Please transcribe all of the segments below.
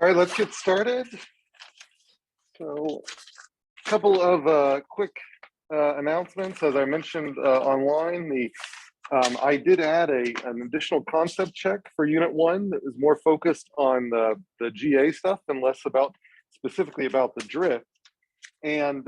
All right, let's get started. So, a couple of quick announcements. As I mentioned online, I did add an additional concept check for Unit 1 that was more focused on the GA stuff and less specifically about the drift. And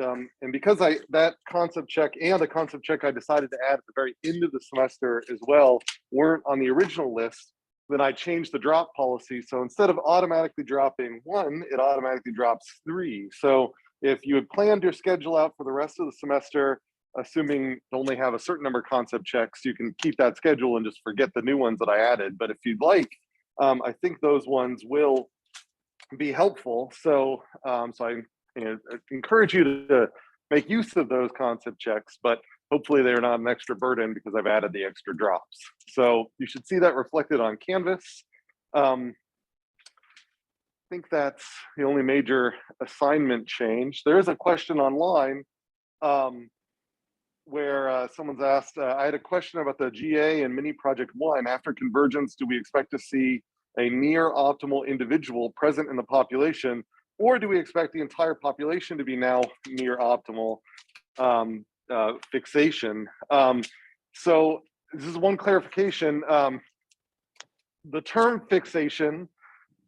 because that concept check and the concept check I decided to add at the very end of the semester as well weren't on the original list, then I changed the drop policy. So instead of automatically dropping 1, it automatically drops 3. So if you had planned your schedule out for the rest of the semester, assuming to only have a certain number of concept checks, you can keep that schedule and just forget the new ones that I added. But if you'd like, I think those ones will be helpful. So, I encourage you to make use of those concept checks, but hopefully they're not an extra burden because I've added the extra drops. So you should see that reflected on Canvas. I think that's the only major assignment change. There is a question online where someone's asked, I had a question about the GA and mini project 1. After convergence, do we expect to see a near optimal individual present in the population, or do we expect the entire population to be now near optimal fixation? So this is one clarification. The term fixation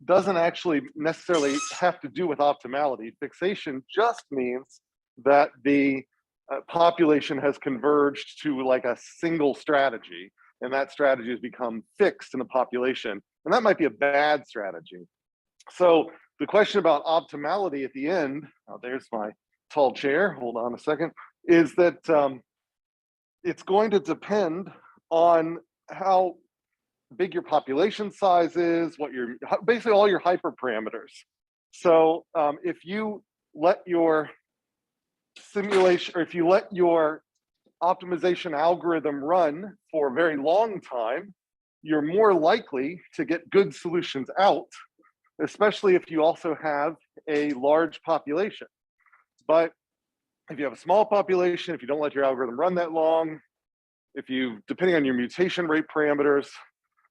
doesn't actually necessarily have to do with optimality. Fixation just means that the population has converged to like a single strategy, and that strategy has become fixed in the population. And that might be a bad strategy. So the question about optimality at the end, there's my tall chair, hold on a second, is that it's going to depend on how big your population size is, basically all your hyperparameters. So if you let your simulation, or if you let your optimization algorithm run for a very long time, you're more likely to get good solutions out, especially if you also have a large population. But if you have a small population, if you don't let your algorithm run that long, depending on your mutation rate parameters,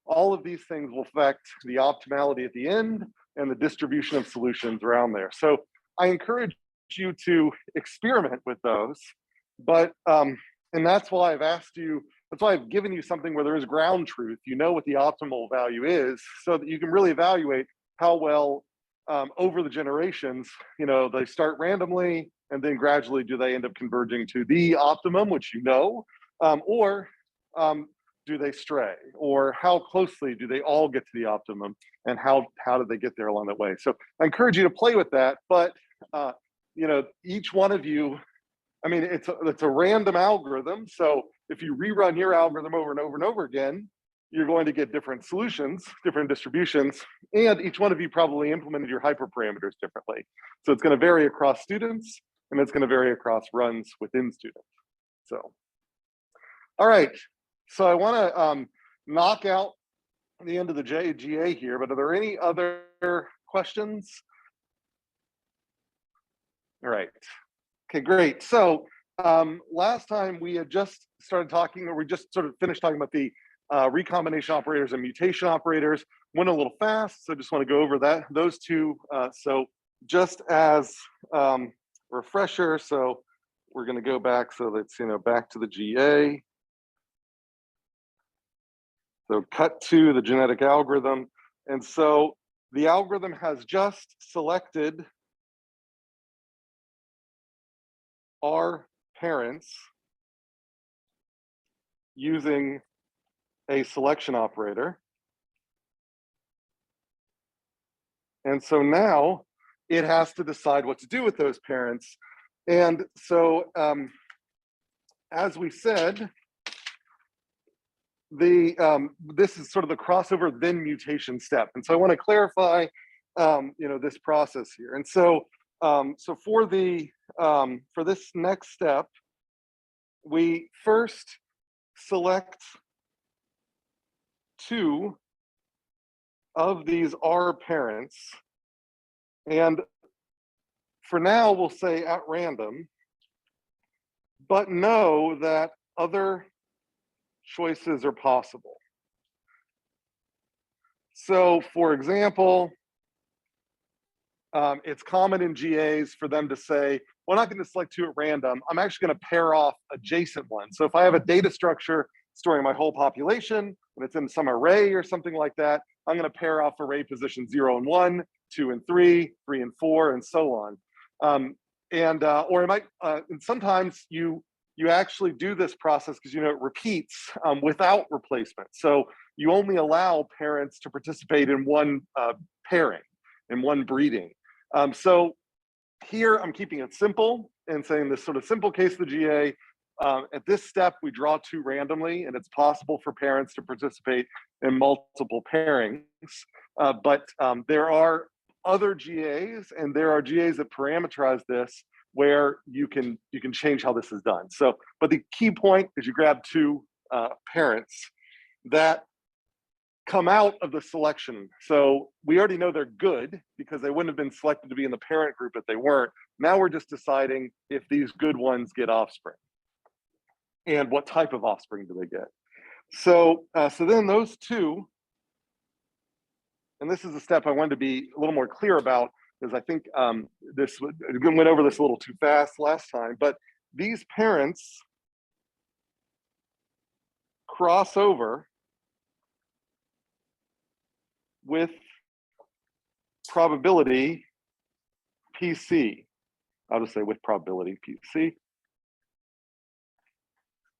all of these things will affect the optimality at the end and the distribution of solutions around there. So I encourage you to experiment with those, but, and that's why I've given you something where there is ground truth. You know what the optimal value is, so that you can really evaluate how well over the generations, they start randomly and then gradually do they end up converging to the optimum, which or do they stray, or how closely do they all get to the optimum, and how do they get there along that way? So I encourage you to play with that, but each one of you, it's a random algorithm. So if you rerun your algorithm over and over and over again, you're going to get different solutions, different distributions, and each one of you probably implemented your hyperparameters differently. So it's going to vary across students, and it's going to vary across runs within students. So, all right. So I want to knock out the end of the GA here, but are there any other questions? All right. Okay, great. So last time we had just started talking, or we just sort of finished talking about the recombination operators and mutation operators. Went a little fast, so I just want to go over those two. So just as refresher, so we're going to go back. So let's back to the GA. So cut to the genetic algorithm, and so the algorithm has just selected our parents using a selection operator. And so now it has to decide what to do with those parents. And so as we said, this is sort of the crossover then mutation step. And so I want to clarify this process here. And so for this next step, we first select 2 of these R parents, and for now we'll say at random, but know that other choices are possible. So for example, it's common in GAs for them to say, well, I'm not going to select two at random. I'm actually going to pair off adjacent ones. So if I have a data structure storing my whole population and it's in some array or something like that, I'm going to pair off array position 0 and 1, 2 and 3, 3 and 4, and so on. Or it might, and sometimes you actually do this process because it repeats without replacement. So you only allow parents to participate in one pairing, in one breeding. So here I'm keeping it simple and saying this sort of simple case of the GA. At this step, we draw two randomly, and it's possible for parents to participate in multiple pairings. But there are other GAs, and there are GAs that parameterize this, where you can change how this is done. So, but the key point is you grab two parents that come out of the selection. So we already know they're good because they wouldn't have been selected to be in the parent group if they weren't. Now we're just deciding if these good ones get offspring and what type of offspring do they get. So, so then those two, and this is a step I wanted to be a little more clear about, because I think this went over this a little too fast last time, but these parents cross over with probability PC. I'll just say with probability PC.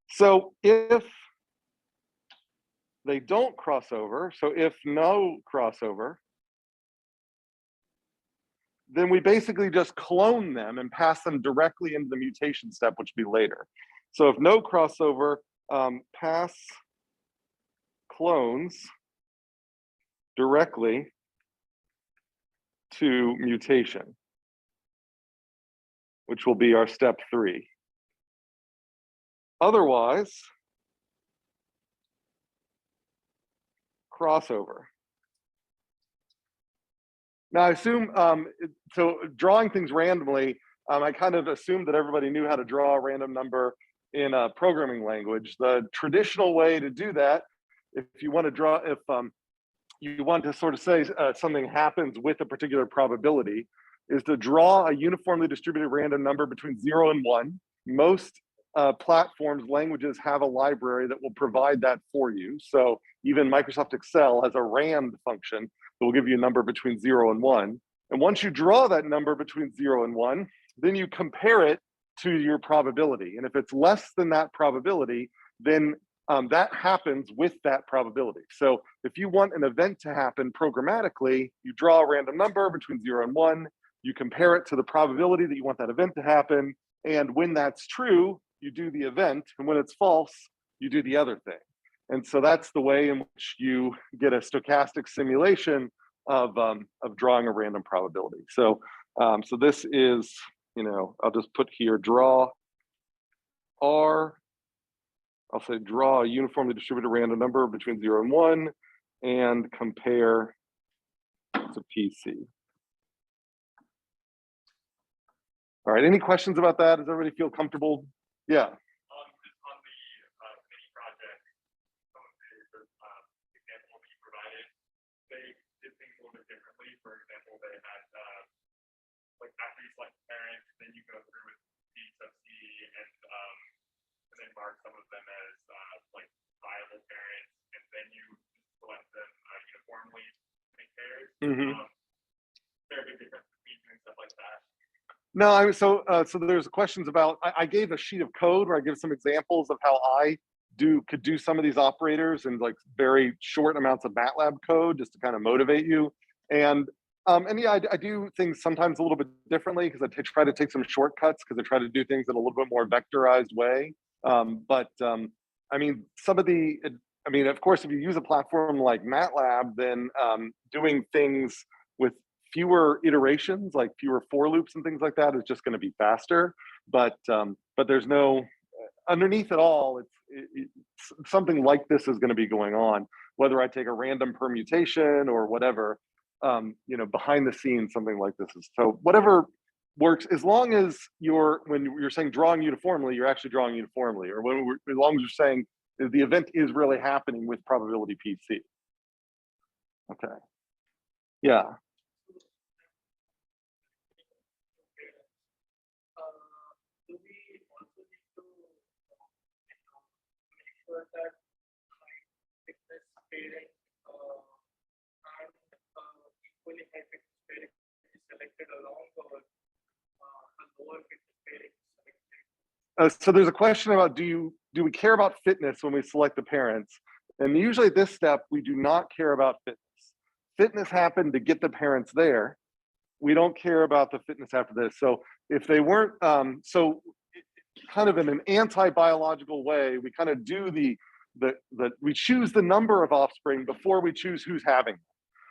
So if they don't cross over, so if no crossover, then we basically just clone them and pass them directly into the mutation step, which will be later. So if no crossover, pass clones directly to mutation, which will be our step 3. Otherwise, crossover. Now I assume, so drawing things randomly, I kind of assumed that everybody knew how to draw a random number in a programming language. The traditional way to do that, if you want to draw, if you want to sort of say something happens with a particular probability, is to draw a uniformly distributed random number between 0 and 1. Most platforms, languages have a library that will provide that for you. So even Microsoft Excel has a rand function that will give you a number between 0 and 1. And once you draw that number between 0 and 1, then you compare it to your probability. And if it's less than that probability, then that happens with that probability. So if you want an event to happen programmatically, you draw a random number between 0 and 1, you compare it to the probability that you want that event to happen, and when that's true, you do the event, and when it's false, you do the other thing. And so that's the way in which you get a stochastic simulation of drawing a random probability. So, so this is, I'll just put here, draw R, I'll say draw a uniformly distributed random number between 0 and 1 and compare to PC. All right, any questions about that? Does everybody feel comfortable? Yeah. Just on the mini project, some of the examples that you provided, they did things a little bit differently. For example, they had like after you select the parent, then you go through with B sub C and then mark some of them as like viable parents, and then you select them uniformly in pairs. Is there a big difference between doing stuff like that? No, so there's questions about, I gave a sheet of code where I give some examples of how I could do some of these operators in like very short amounts of MATLAB code just to kind of motivate you. And yeah, I do things sometimes a little bit differently because I try to take some shortcuts because I try to do things in a little bit more vectorized way. I mean, of course, if you use a platform like MATLAB, then doing things with fewer iterations, like fewer for loops and things like that, is just going to be faster. But there's no, underneath it all, it's something like this is going to be going on, whether I take a random permutation or whatever. Behind the scenes, something like this is, so whatever works, as long as when you're saying drawing uniformly, you're actually drawing uniformly, or as long as you're saying the event is really happening with probability PC. Okay. Yeah. parent and equally high fitness parent is selected along, or a lower fitness parent is selected? So there's a question about do we care about fitness when we select the parents? And usually at this step, we do not care about fitness. Fitness happened to get the parents there. We don't care about the fitness after this. So if they weren't, so kind of in an anti-biological way, we kind of do we choose the number of offspring before we choose who's having them.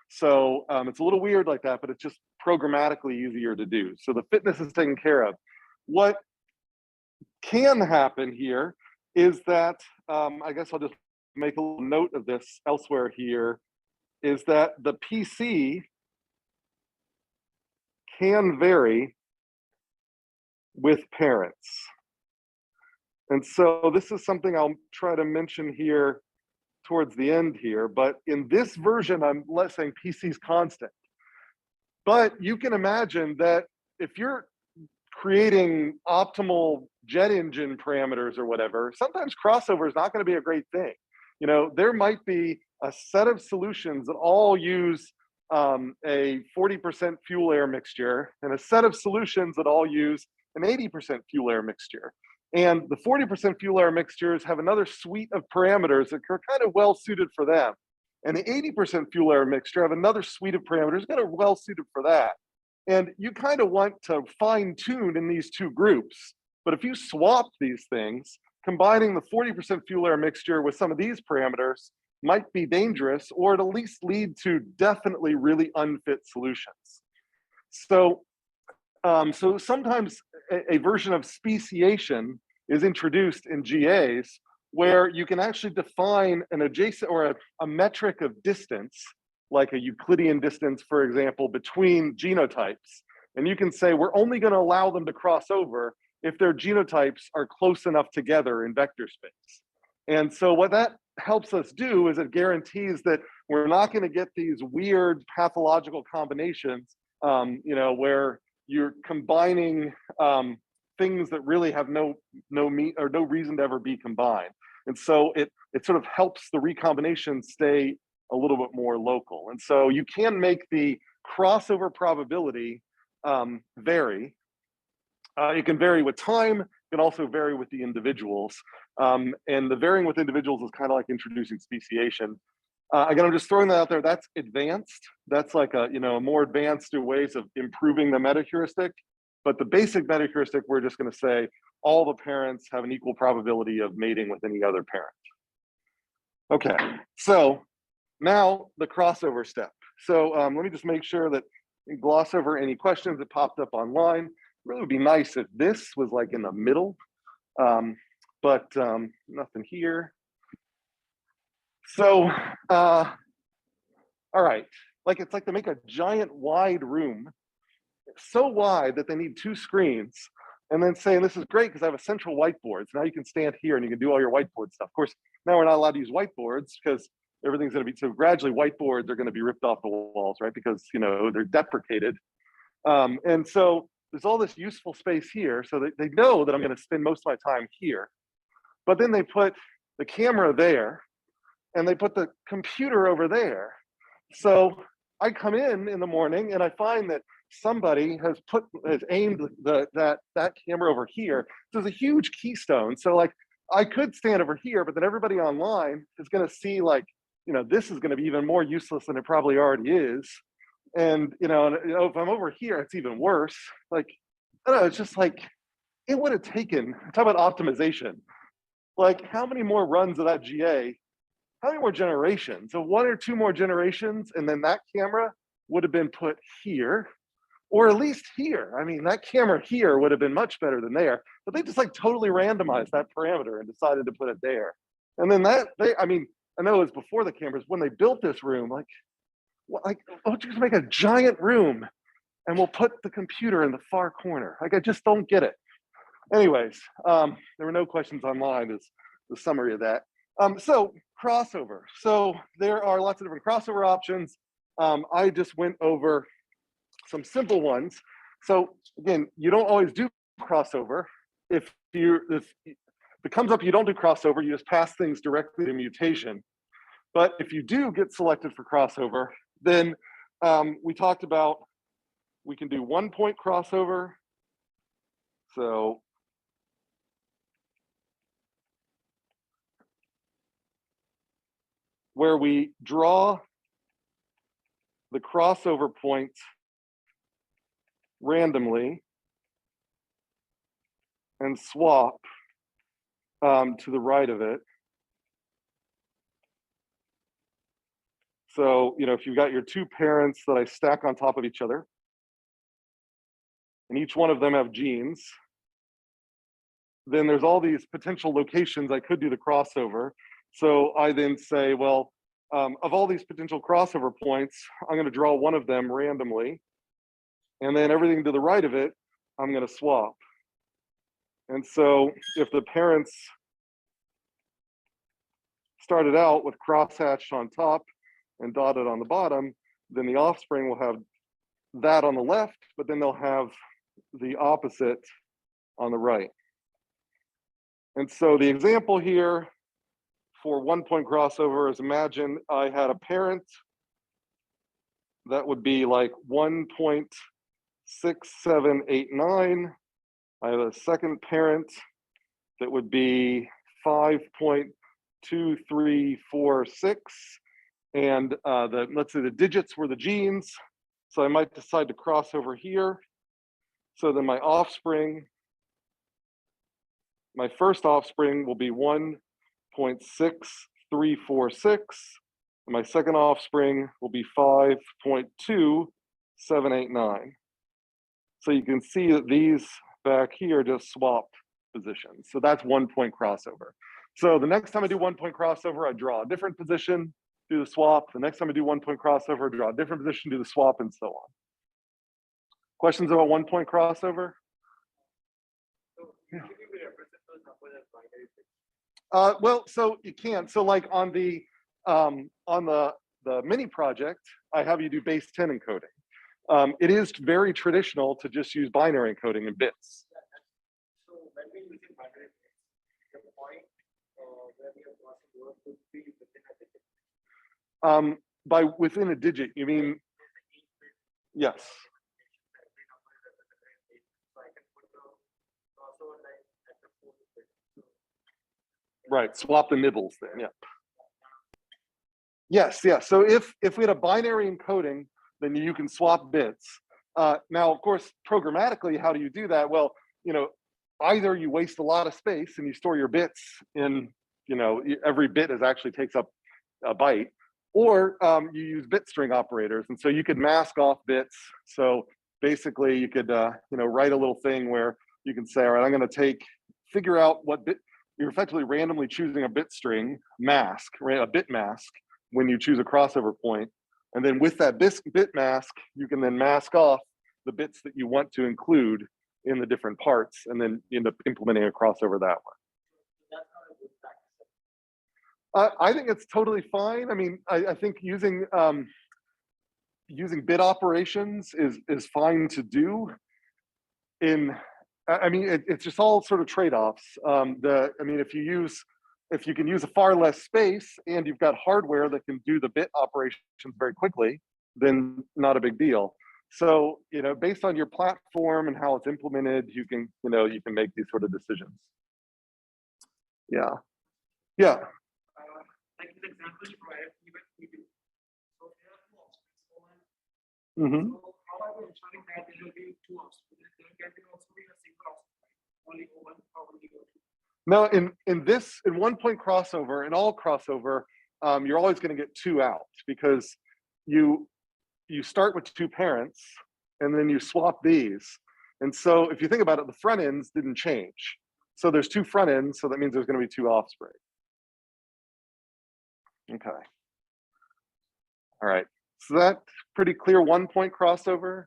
So it's a little weird like that, but it's just programmatically easier to do. So the fitness is taken care of. What can happen here is that, I guess I'll just make a little note of this elsewhere here, is that the PC can vary with parents. And so this is something I'll try to mention here towards the end here, but in this version, I'm saying PC is constant. But you can imagine that if you're creating optimal jet engine parameters or whatever, sometimes crossover is not going to be a great thing. You know, there might be a set of solutions that all use a 40% fuel air mixture and a set of solutions that all use an 80% fuel air mixture. And the 40% fuel air mixtures have another suite of parameters that are kind of well suited for them. And the 80% fuel air mixture have another suite of parameters that are well suited for that. And you kind of want to fine tune in these two groups. But if you swap these things, combining the 40% fuel air mixture with some of these parameters might be dangerous, or at least lead to definitely really unfit solutions. So, so sometimes a version of speciation is introduced in GAs where you can actually define an adjacent or a metric of distance, like a Euclidean distance, for example, between genotypes. And you can say, we're only going to allow them to cross over if their genotypes are close enough together in vector space. And so what that helps us do is it guarantees that we're not going to get these weird pathological combinations, you know, where you're combining things that really have no reason to ever be combined. And so it sort of helps the recombination stay a little bit more local. And so you can make the crossover probability vary. It can vary with time, it can also vary with the individuals. And the varying with individuals is kind of like introducing speciation. Again, I'm just throwing that out there. That's advanced. That's like a, you know, more advanced ways of improving the meta-heuristic. But the basic meta-heuristic, we're just going to say all the parents have an equal probability of mating with any other parent. Okay, so now the crossover step. So let me just make sure that I gloss over any questions that popped up online. It really would be nice if this was like in the middle, but nothing here. So, all right, like it's like to make a giant wide room, so wide that they need two screens, and then saying this is great because I have a central whiteboard. So now you can stand here and you can do all your whiteboard stuff. Of course, now we're not allowed to use whiteboards because everything's going to be, so gradually whiteboards are going to be ripped off the walls, right? Because, you know, they're deprecated. And so there's all this useful space here. So they know that I'm going to spend most of my time here. But then they put the camera there and they put the computer over there. So I come in the morning and I find that somebody has aimed that camera over here. So there's a huge keystone. So like I could stand over here, but then everybody online is going to see like, you know, this is going to be even more useless than it probably already is. And, you know, if I'm over here, it's even worse. Like, I don't know, it's just like, it would have taken, talk about optimization. Like how many more runs of that GA, how many more generations? So one or two more generations, and then that camera would have been put here, or at least here. I mean, that camera here would have been much better than there, but they just like totally randomized that parameter and decided to put it there. And then I mean, I know it was before the cameras, when they built this room, like, oh, just make a giant room and we'll put the computer in the far corner. Like, I just don't get it. Anyways, there were no questions online is the summary of that. So crossover. So there are lots of different crossover options. I just went over some simple ones. So again, you don't always do crossover. If it comes up you don't do crossover, you just pass things directly to mutation. But if you do get selected for crossover, then we talked about we can do 1 point crossover. So where we draw the crossover point randomly and swap to the right of it. So, if you've got your two parents that I stack on top of each other, and each one of them have genes, then there's all these potential locations I could do the crossover. So I then say, well, of all these potential crossover points, I'm going to draw one of them randomly, and then everything to the right of it, I'm going to swap. And so if the parents started out with crosshatched on top and dotted on the bottom, then the offspring will have that on the left, but then they'll have the opposite on the right. And so the example here for 1 point crossover is, imagine I had a parent that would be like 1.6789. I have a second parent that would be 5.2346. And let's say the digits were the genes. So I might decide to cross over here. So then my offspring, my first offspring will be 1.6346. And my second offspring will be 5.2789. So you can see that these back here just swap positions. So that's 1 point crossover. So the next time I do 1 point crossover, I draw a different position, do the swap. The next time I do 1 point crossover, draw a different position, do the swap, and so on. Questions about 1 point crossover? So usually we represent those numbers as binary fixed. Well, so you can. So like on the mini project, I have you do base 10 encoding. It is very traditional to just use binary encoding in bits. So when we use binary fixed, the point where we are crossing over could be within a digit. By within a digit, you mean? Yes. Right, swap the nibbles then, yeah. Yes, yeah. So if we had a binary encoding, then you can swap bits. Now, of course, programmatically, how do you do that? Well, either you waste a lot of space and you store your bits in, every bit actually takes up a byte, or you use bit string operators. And so you could mask off bits. So basically you could, write a little thing where you can say, all right, I'm going to figure out what bit, you're effectively randomly choosing a bit string mask, right? A bit mask when you choose a crossover point. And then with that bit mask, you can then mask off the bits that you want to include in the different parts, and then you end up implementing a crossover that way. I think it's totally fine. I mean, I think using bit operations is fine to do. It's just all sort of trade-offs. If you can use a far less space and you've got hardware that can do the bit operations very quickly, then not a big deal. So, based on your platform and how it's implemented, you can make these sort of decisions. Yeah. Yeah. Like the example you provided, even we do. So there are two offsprings. Mm-hmm. So how are we ensuring that there will be two offspring? There can also be a single offspring, only one, or only two. No, in 1 point crossover, in all crossover, you're always going to get two out, because you start with two parents and then you swap these. And so if you think about it, the front ends didn't change. So there's two front ends, so that means there's going to be two offspring. Okay. All right. So that's pretty clear 1 point crossover.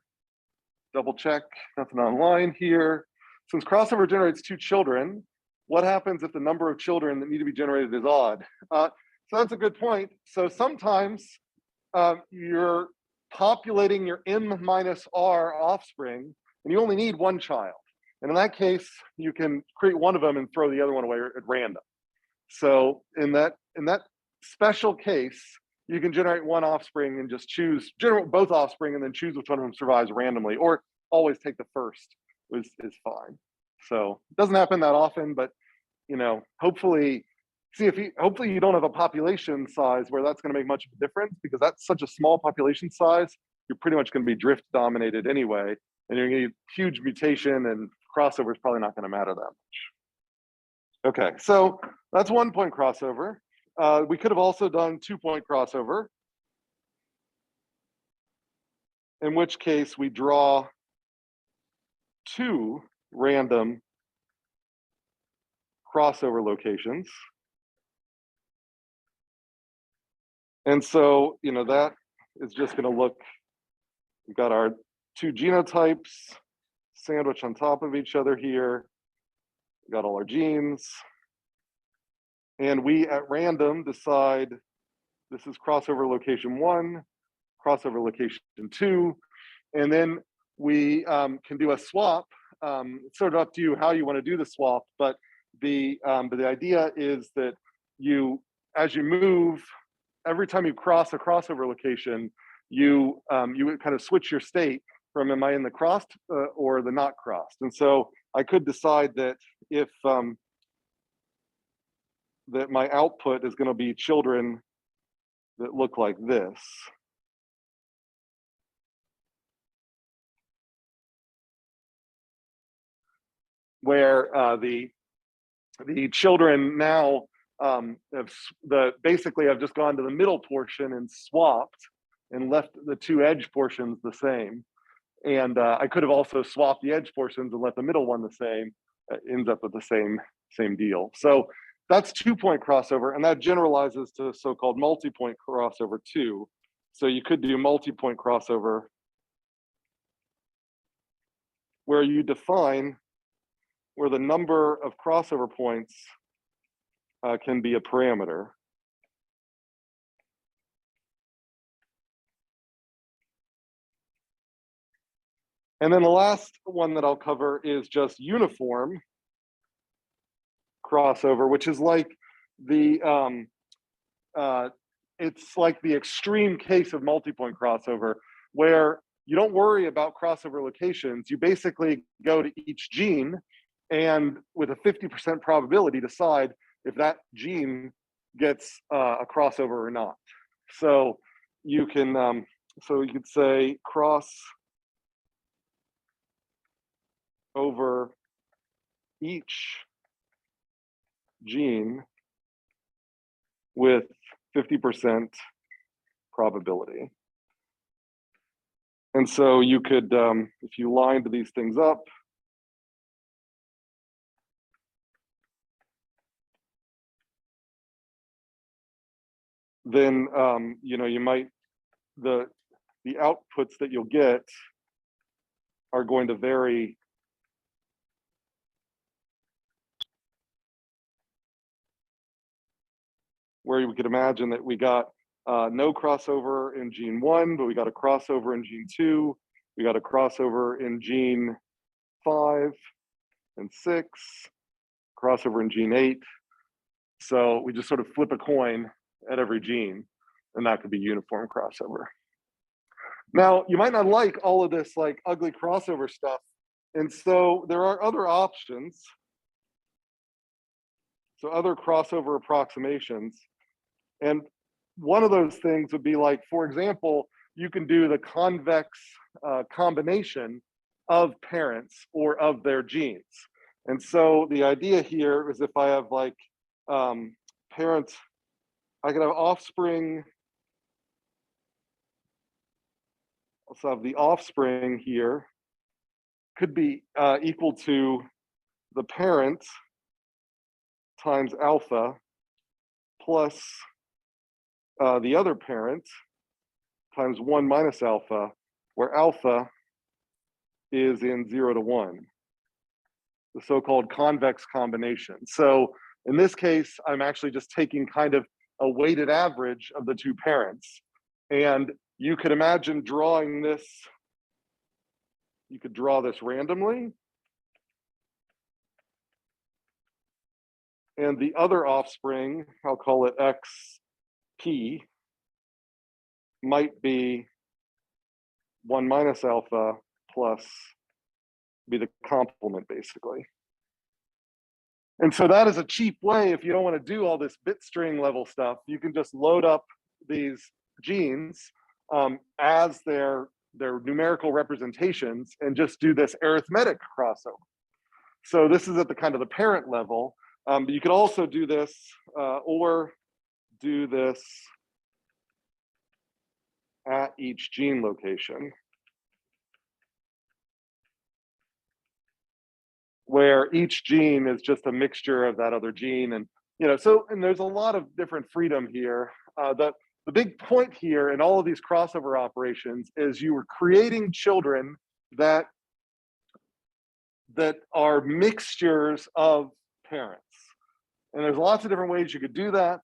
Double check, nothing online here. Since crossover generates two children, what happens if the number of children that need to be generated is odd? So that's a good point. So sometimes you're populating your M minus R offspring, and you only need one child. And in that case, you can create one of them and throw the other one away at random. So in that special case, you can generate one offspring and just generate both offspring and then choose which one of them survives randomly, or always take the first is fine. So it doesn't happen that often, but hopefully, hopefully you don't have a population size where that's going to make much of a difference, because that's such a small population size. You're pretty much going to be drift dominated anyway, and you're going to get huge mutation, and crossover is probably not going to matter that much. Okay, so that's 1 point crossover. We could have also done 2 point crossover, in which case we draw 2 random crossover locations. And so, that is just going to look, we've got our 2 genotypes sandwiched on top of each other here. We've got all our genes. And we at random decide this is crossover location 1, crossover location 2, and then we can do a swap. It's sort of up to you how you want to do the swap, but the idea is that as you move, every time you cross a crossover location, you kind of switch your state from am I in the crossed or the not crossed. And so I could decide that if that my output is going to be children that look like this. Where the children now basically I've just gone to the middle portion and swapped and left the 2 edge portions the same. And I could have also swapped the edge portions and left the middle one the same. Ends up with the same deal. So that's 2 point crossover, and that generalizes to so-called multi-point crossover too. So you could do multi-point crossover where you define where the number of crossover points can be a parameter. And then the last one that I'll cover is just uniform crossover, which is like it's like the extreme case of multi-point crossover, where you don't worry about crossover locations. You basically go to each gene and with a 50% probability decide if that gene gets a crossover or not. So you can could say cross over each gene with 50% probability. And so you could, if you lined these things up, then you might, the outputs that you'll get are going to vary where you could imagine that we got no crossover in gene 1, but we got a crossover in gene 2, we got a crossover in gene 5 and 6, crossover in gene 8. So we just sort of flip a coin at every gene, and that could be uniform crossover. Now, you might not like all of this like ugly crossover stuff, and so there are other options. So other crossover approximations. And one of those things would be like, for example, you can do the convex combination of parents or of their genes. And so the idea here is if I have like parents, I could have offspring. Also have the offspring here could be equal to the parent times alpha plus the other parent times 1 minus alpha, where alpha is in 0 to 1, the so-called convex combination. So in this case, I'm actually just taking kind of a weighted average of the 2 parents. And you could imagine drawing this, you could draw this randomly. And the other offspring, I'll call it X P might be 1 minus alpha plus be the complement, basically. And so that is a cheap way, if you don't want to do all this bit string level stuff, you can just load up these genes as their numerical representations and just do this arithmetic crossover. So this is at the kind of the parent level, but you could also do this or do this at each gene location, where each gene is just a mixture of that other gene. And, so, and there's a lot of different freedom here. The big point here in all of these crossover operations is you are creating children that are mixtures of parents. And there's lots of different ways you could do that.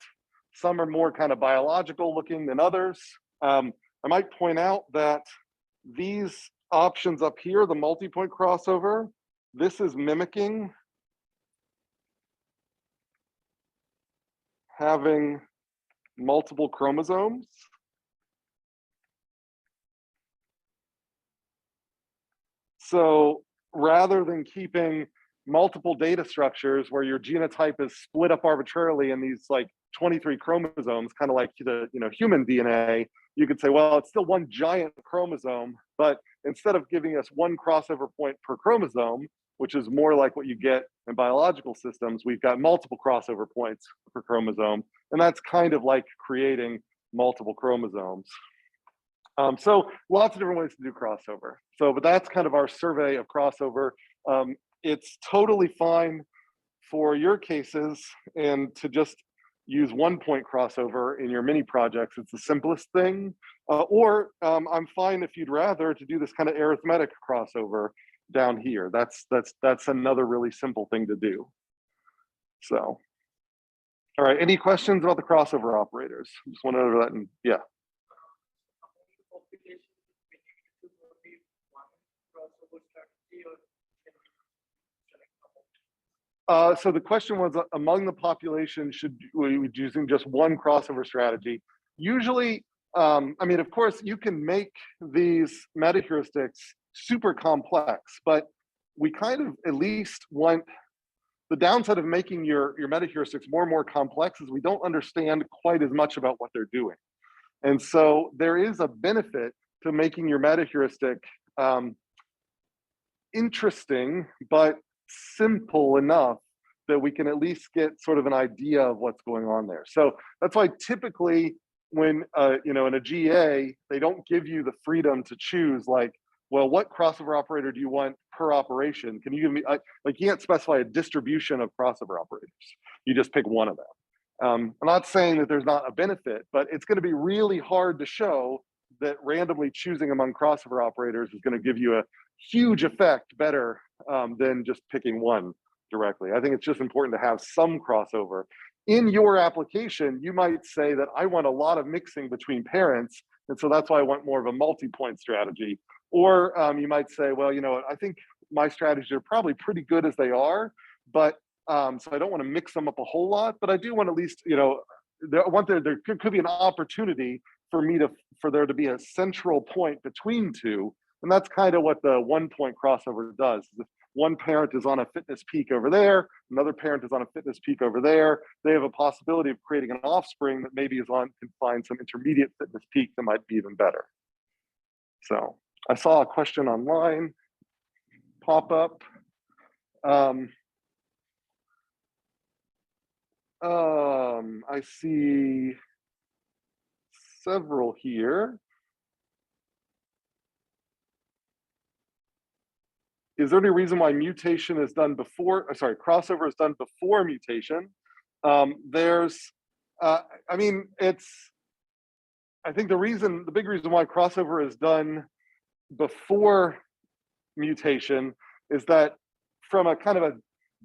Some are more kind of biological looking than others. I might point out that these options up here, the multi-point crossover, this is mimicking having multiple chromosomes. So rather than keeping multiple data structures where your genotype is split up arbitrarily in these like 23 chromosomes, kind of like the human DNA, you could say, well, it's still one giant chromosome, but instead of giving us one crossover point per chromosome, which is more like what you get in biological systems, we've got multiple crossover points per chromosome. And that's kind of like creating multiple chromosomes. So lots of different ways to do crossover. So, but that's kind of our survey of crossover. It's totally fine for your cases and to just use 1 point crossover in your mini projects. It's the simplest thing. Or I'm fine if you'd rather to do this kind of arithmetic crossover down here. That's another really simple thing to do. So, all right, any questions about the crossover operators? Just want to know that, and yeah. So the question was, among the population, should we be using just one crossover strategy? Usually, I mean, of course, you can make these metaheuristics super complex, but we kind of at least want, the downside of making your metaheuristics more and more complex is we don't understand quite as much about what they're doing. And so there is a benefit to making your metaheuristic interesting, but simple enough that we can at least get sort of an idea of what's going on there. So that's why typically when in a GA, they don't give you the freedom to choose like, well, what crossover operator do you want per operation? Can you give me, like you can't specify a distribution of crossover operators. You just pick one of them. I'm not saying that there's not a benefit, but it's going to be really hard to show that randomly choosing among crossover operators is going to give you a huge effect better than just picking one directly. I think it's just important to have some crossover. In your application, you might say that I want a lot of mixing between parents, and so that's why I want more of a multi-point strategy. Or you might say, well, you know what, I think my strategies are probably pretty good as they are, but so I don't want to mix them up a whole lot, but I do want at least, there could be an opportunity for there to be a central point between two. And that's kind of what the 1 point crossover does. If one parent is on a fitness peak over there, another parent is on a fitness peak over there, they have a possibility of creating an offspring that maybe can find some intermediate fitness peak that might be even better. So I saw a question online pop up. I see several here. Is there any reason why mutation is done before, crossover is done before mutation? I think the big reason why crossover is done before mutation is that from a kind of a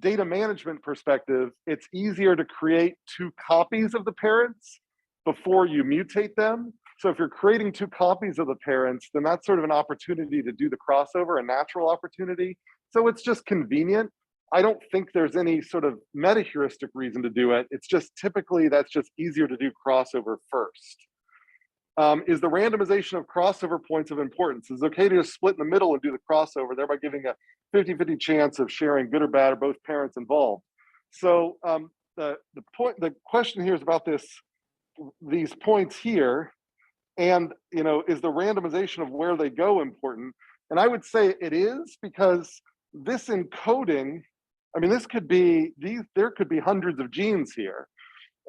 data management perspective, it's easier to create two copies of the parents before you mutate them. So if you're creating two copies of the parents, then that's sort of an opportunity to do the crossover, a natural opportunity. So it's just convenient. I don't think there's any sort of meta heuristic reason to do it. It's just typically that's just easier to do crossover first. Is the randomization of crossover points of importance? Is it okay to just split in the middle and do the crossover, thereby giving a 50-50 chance of sharing good or bad or both parents involved? So the question here is about these points here, and is the randomization of where they go important? And I would say it is, because this encoding, I mean, this could be there could be hundreds of genes here,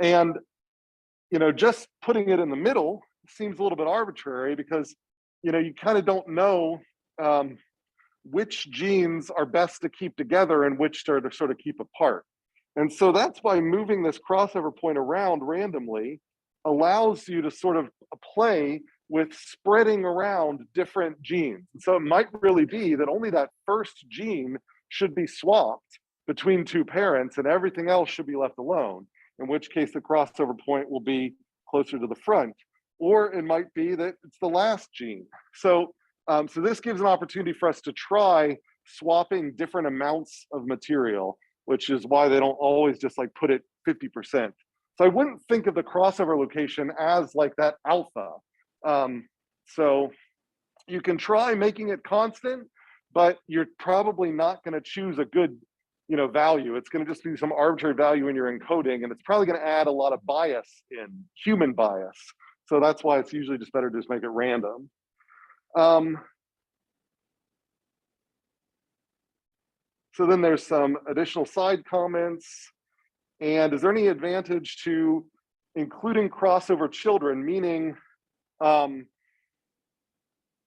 and just putting it in the middle seems a little bit arbitrary, because you kind of don't know which genes are best to keep together and which are to sort of keep apart. And so that's why moving this crossover point around randomly allows you to sort of play with spreading around different genes. And so it might really be that only that first gene should be swapped between two parents and everything else should be left alone, in which case the crossover point will be closer to the front. Or it might be that it's the last gene. So this gives an opportunity for us to try swapping different amounts of material, which is why they don't always just like put it 50%. So I wouldn't think of the crossover location as like that alpha. So you can try making it constant, but you're probably not going to choose a good value. It's going to just be some arbitrary value in your encoding, and it's probably going to add a lot of bias in, human bias. So that's why it's usually just better to just make it random. So then there's some additional side comments. And is there any advantage to including crossover children, meaning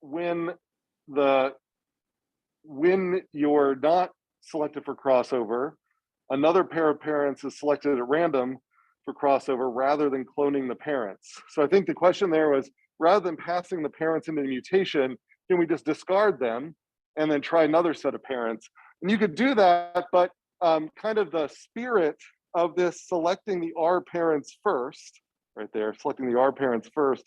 when you're not selected for crossover, another pair of parents is selected at random for crossover rather than cloning the parents? So I think the question there was, rather than passing the parents into the mutation, can we just discard them and then try another set of parents? And you could do that, but kind of the spirit of this selecting the R parents first, right there, selecting the R parents first,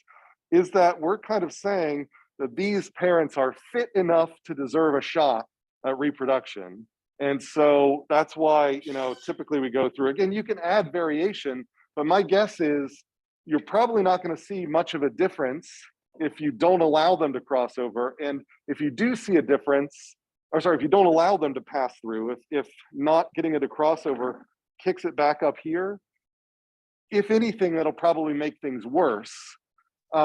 is that we're kind of saying that these parents are fit enough to deserve a shot at reproduction. And so that's why, typically we go through, again, you can add variation, but my guess is you're probably not going to see much of a difference if you don't allow them to cross over. And if you do see a difference, or sorry, if you don't allow them to pass through, if not getting it to crossover kicks it back up here, if anything, that'll probably make things worse,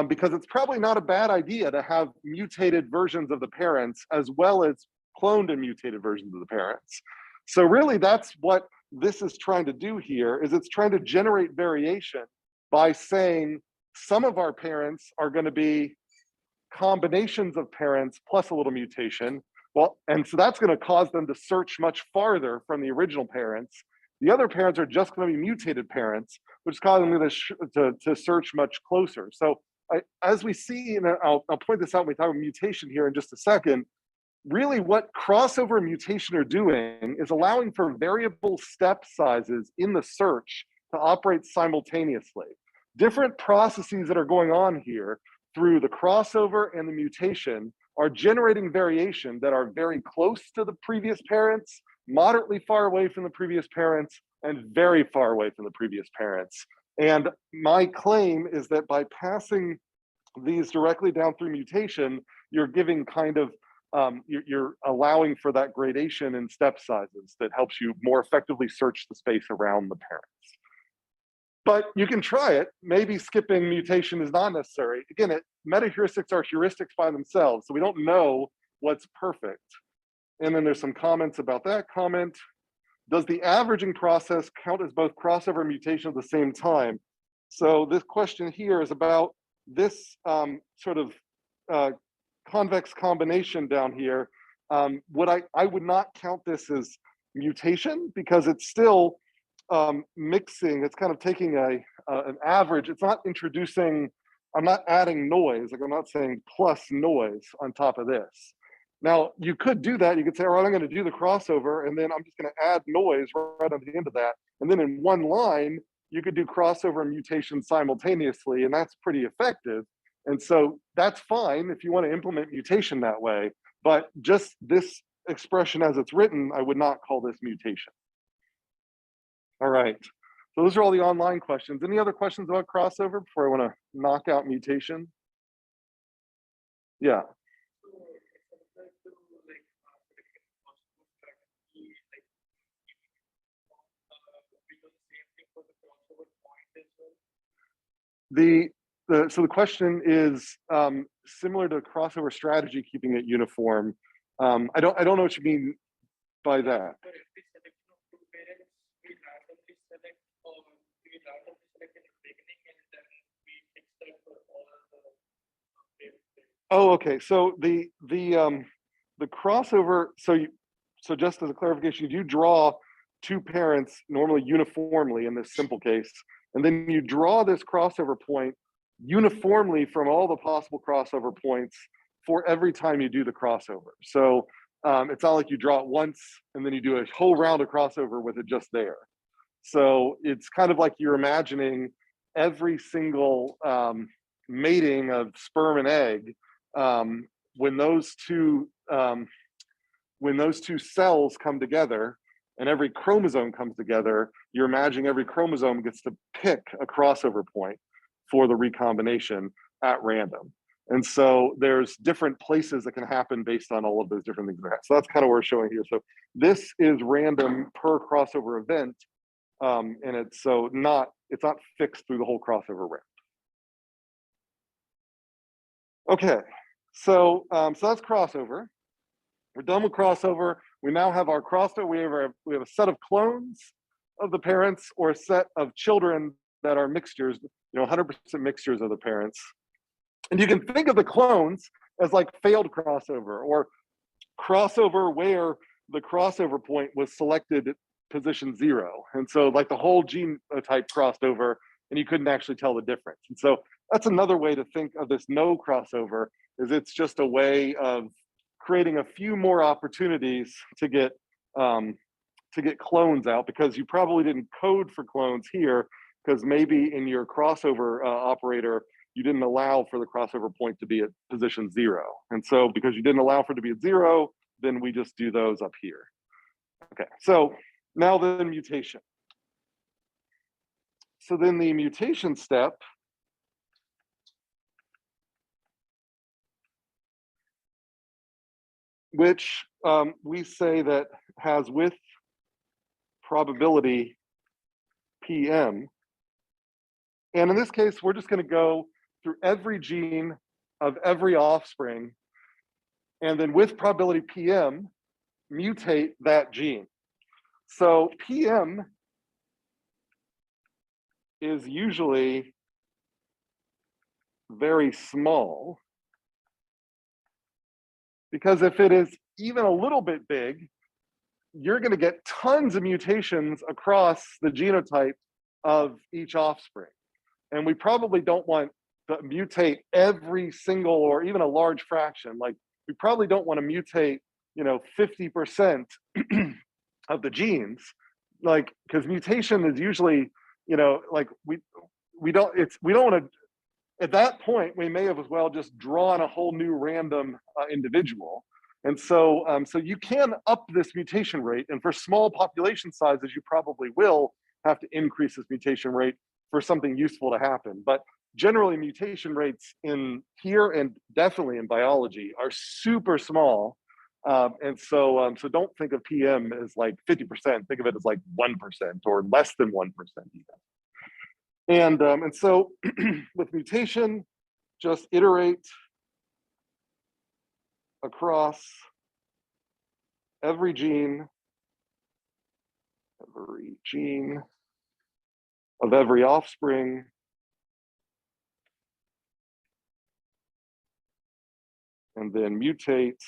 because it's probably not a bad idea to have mutated versions of the parents as well as cloned and mutated versions of the parents. So really that's what this is trying to do here, is it's trying to generate variation by saying some of our parents are going to be combinations of parents plus a little mutation. Well, and so that's going to cause them to search much farther from the original parents. The other parents are just going to be mutated parents, which is causing them to search much closer. So as we see, and I'll point this out when we talk about mutation here in just a second, really what crossover and mutation are doing is allowing for variable step sizes in the search to operate simultaneously. Different processes that are going on here through the crossover and the mutation are generating variation that are very close to the previous parents, moderately far away from the previous parents, and very far away from the previous parents. And my claim is that by passing these directly down through mutation, you're giving kind of, you're allowing for that gradation in step sizes that helps you more effectively search the space around the parents. But you can try it. Maybe skipping mutation is not necessary. Again, meta heuristics are heuristics by themselves, so we don't know what's perfect. And then there's some comments about that comment. Does the averaging process count as both crossover and mutation at the same time? So this question here is about this sort of convex combination down here. I would not count this as mutation, because it's still mixing. It's kind of taking an average. It's not introducing, I'm not adding noise. Like, I'm not saying plus noise on top of this. Now, you could do that. You could say, all right, I'm going to do the crossover, and then I'm just going to add noise right on the end of that. And then in one line, you could do crossover and mutation simultaneously, and that's pretty effective. And so that's fine if you want to implement mutation that way. But just this expression as it's written, I would not call this mutation. All right, so those are all the online questions. Any other questions about crossover before I want to knock out mutation? Yeah. So the question is similar to crossover strategy, keeping it uniform. I don't know what you mean by that. Oh, okay. So the crossover. So just as a clarification, you do draw two parents normally uniformly in this simple case, and then you draw this crossover point uniformly from all the possible crossover points for every time you do the crossover. So it's not like you draw it once and then you do a whole round of crossover with it just there. So it's kind of like you're imagining every single mating of sperm and egg when those two cells come together and every chromosome comes together, you're imagining every chromosome gets to pick a crossover point for the recombination at random. And so there's different places that can happen based on all of those different things. So that's kind of what we're showing here. So this is random per crossover event. And it's not fixed through the whole crossover round. Okay, so that's crossover. We're done with crossover. We now have our crossover. We have a set of clones of the parents or a set of children that are mixtures, 100% mixtures of the parents. And you can think of the clones as like failed crossover or crossover where the crossover point was selected at position 0. And so like the whole genotype crossed over and you couldn't actually tell the difference. And so that's another way to think of this no crossover, is it's just a way of creating a few more opportunities to get clones out, because you probably didn't code for clones here, because maybe in your crossover operator, you didn't allow for the crossover point to be at position 0. And so because you didn't allow for it to be at 0, then we just do those up here. Okay, so now the mutation. So then the mutation step which we say that has with probability PM. And in this case, we're just going to go through every gene of every offspring, and then with probability PM, mutate that gene. So PM is usually very small, because if it is even a little bit big, you're going to get tons of mutations across the genotype of each offspring. And we probably don't want to mutate every single or even a large fraction. Like we probably don't want to mutate, 50% of the genes, like, because mutation is usually, like we don't want to. At that point, we may have as well just drawn a whole new random individual. And so, so you can up this mutation rate, and for small population sizes, you probably will have to increase this mutation rate for something useful to happen. But generally, mutation rates in here and definitely in biology are super small. And so, so don't think of PM as like 50%. Think of it as like 1% or less than 1% even. And so with mutation, just iterate across every gene of every offspring, and then mutate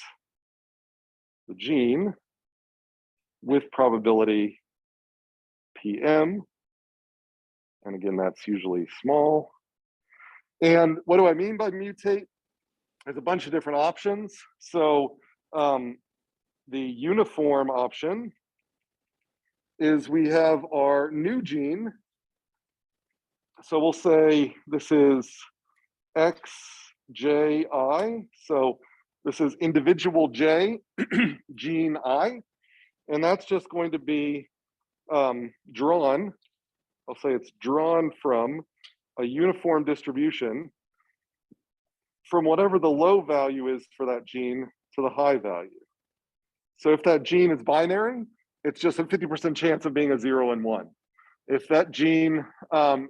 the gene with probability PM. And again, that's usually small. And what do I mean by mutate? There's a bunch of different options. So the uniform option is we have our new gene. So we'll say this is XJI. So This is individual J, gene I, and that's just going to be drawn, I'll say it's drawn from a uniform distribution from whatever the low value is for that gene to the high value. So if that gene is binary, it's just a 50% chance of being a 0 and 1. If that gene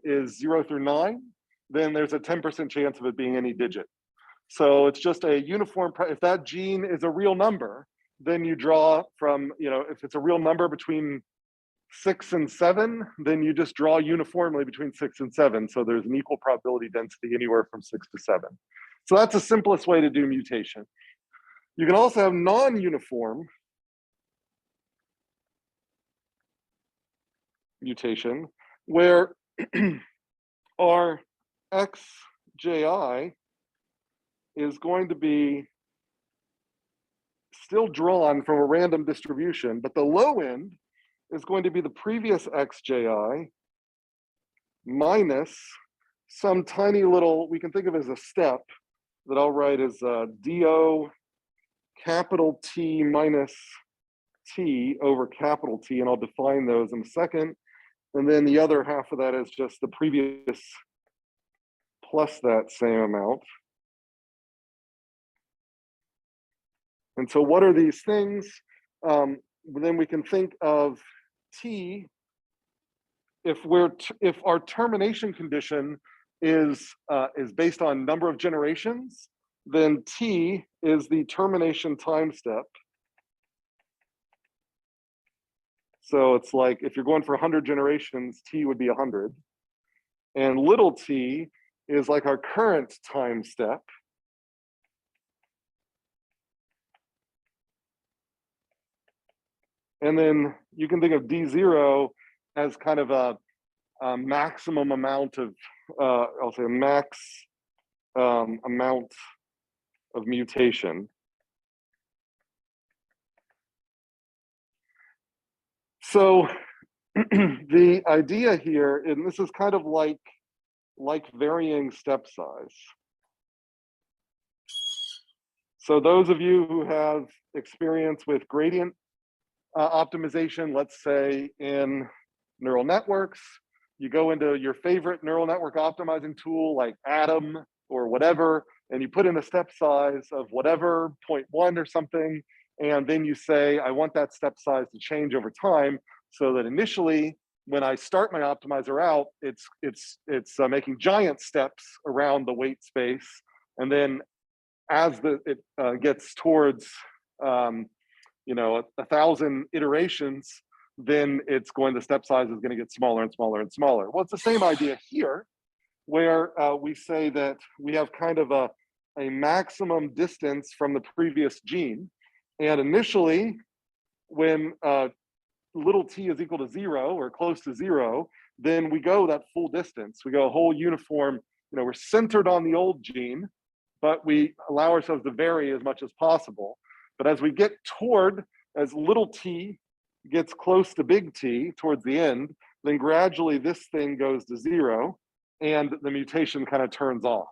is 0 through 9, then there's a 10% chance of it being any digit. So it's just a uniform, if that gene is a real number, then you draw from, if it's a real number between 6 and 7, then you just draw uniformly between 6 and 7. So there's an equal probability density anywhere from 6 to 7. So that's the simplest way to do mutation. You can also have non-uniform mutation, where our xji is going to be still drawn from a random distribution, but the low end is going to be the previous xji minus some tiny little, we can think of as a step that I'll write as do capital T minus T over capital T, and I'll define those in a second. And then the other half of that is just the previous plus that same amount. And so what are these things? Then we can think of T, if our termination condition is based on number of generations, then T is the termination time step. So it's like, if you're going for 100 generations, T would be 100. And little t is like our current time step. And then you can think of D0 as kind of a maximum amount of, I'll say a max amount of mutation. So the idea here, and this is kind of like varying step size. So those of you who have experience with gradient optimization, let's say in neural networks, you go into your favorite neural network optimizing tool like Atom or whatever, and you put in a step size of whatever, 0.1 or something, and then you say, I want that step size to change over time, so that initially, when I start my optimizer out, it's making giant steps around the weight space, and then as it gets towards 1,000 iterations, then it's going, the step size is going to get smaller and smaller and smaller. Well, it's the same idea here, where we say that we have kind of a maximum distance from the previous gene, and initially, when little t is equal to 0 or close to 0, then we go that full distance. We go a whole uniform, we're centered on the old gene, but we allow ourselves to vary as much as possible. But as we get toward, as little t gets close to big T towards the end, then gradually this thing goes to 0 and the mutation kind of turns off.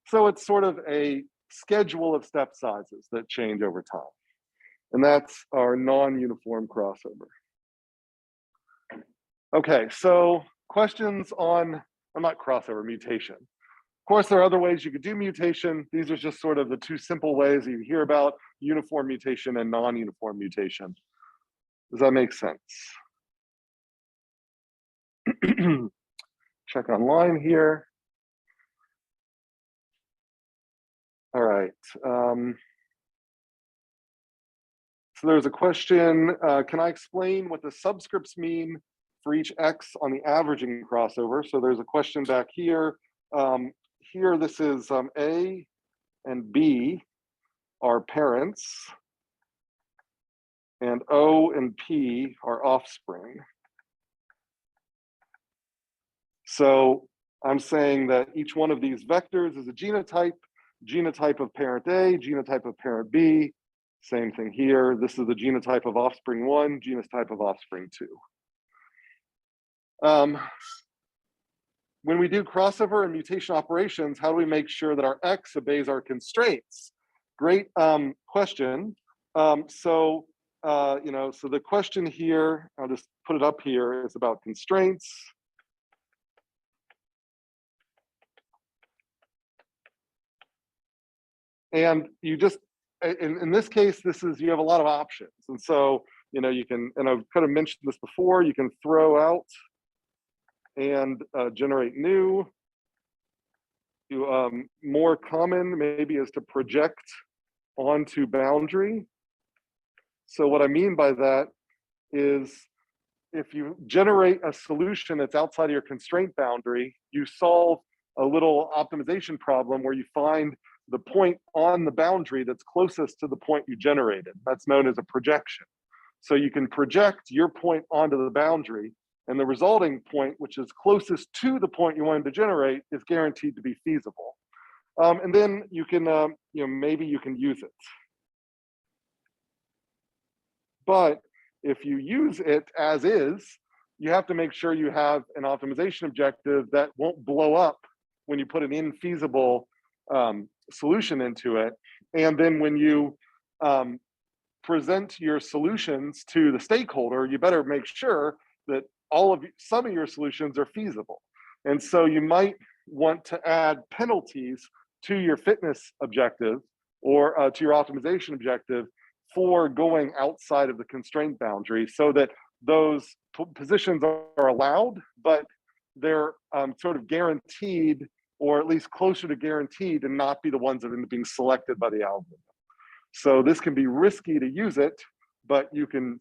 So it's sort of a schedule of step sizes that change over time. And that's our non-uniform crossover. Okay, so questions on, not crossover, mutation. Of course, there are other ways you could do mutation. These are just sort of the two simple ways you hear about: uniform mutation and non-uniform mutation. Does that make sense? Check online here. All right. So there's a question, can I explain what the subscripts mean for each X on the averaging crossover? So there's a question back here. Here, this is A and B are parents, and O and P are offspring. So I'm saying that each one of these vectors is a genotype, genotype of parent A, genotype of parent B. Same thing here. This is the genotype of offspring 1, genotype of offspring 2. When we do crossover and mutation operations, how do we make sure that our X obeys our constraints? great question. So the question here, I'll just put it up here, is about constraints. And you just, in this case, you have a lot of options. And so, you can, and I've kind of mentioned this before, you can throw out and generate new. More common maybe is to project onto boundary. So what I mean by that is if you generate a solution that's outside of your constraint boundary, you solve a little optimization problem where you find the point on the boundary that's closest to the point you generated. That's known as a projection. So you can project your point onto the boundary, and the resulting point, which is closest to the point you wanted to generate, is guaranteed to be feasible. And then you can, maybe you can use it. But if you use it as is, you have to make sure you have an optimization objective that won't blow up when you put an infeasible solution into it. And then when you present your solutions to the stakeholder, you better make sure that some of your solutions are feasible. And so you might want to add penalties to your fitness objective or to your optimization objective for going outside of the constraint boundary, so that those positions are allowed, but they're sort of guaranteed, or at least closer to guaranteed, and not be the ones that end up being selected by the algorithm. So this can be risky to use it, but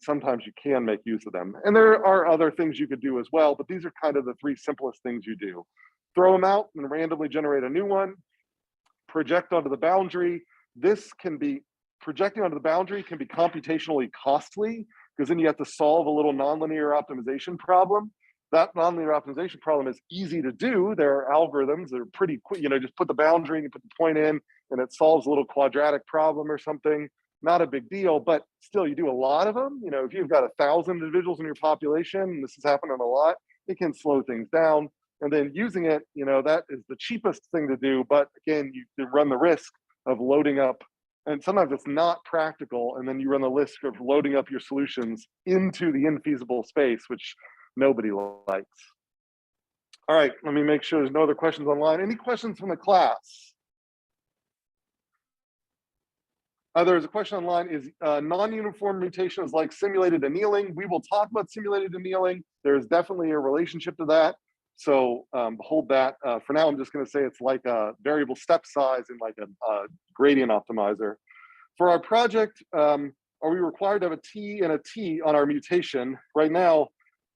sometimes you can make use of them. And there are other things you could do as well, but these are kind of the three simplest things you do. Throw them out and randomly generate a new one, project onto the boundary. Projecting onto the boundary can be computationally costly, because then you have to solve a little nonlinear optimization problem. That nonlinear optimization problem is easy to do. There are algorithms that are pretty quick, just put the boundary and you put the point in and it solves a little quadratic problem or something. Not a big deal, but still you do a lot of them. If you've got 1,000 individuals in your population, and this is happening a lot, it can slow things down. And then using it, that is the cheapest thing to do. But again, you run the risk of loading up, and sometimes it's not practical. And then you run the risk of loading up your solutions into the infeasible space, which nobody likes. All right, let me make sure there's no other questions online. Any questions from the class? There's a question online, is non-uniform mutations like simulated annealing? We will talk about simulated annealing. There's definitely a relationship to that. So hold that. For now, I'm just going to say it's like a variable step size and like a gradient optimizer. For our project, are we required to have a T and a T on our mutation? Right now,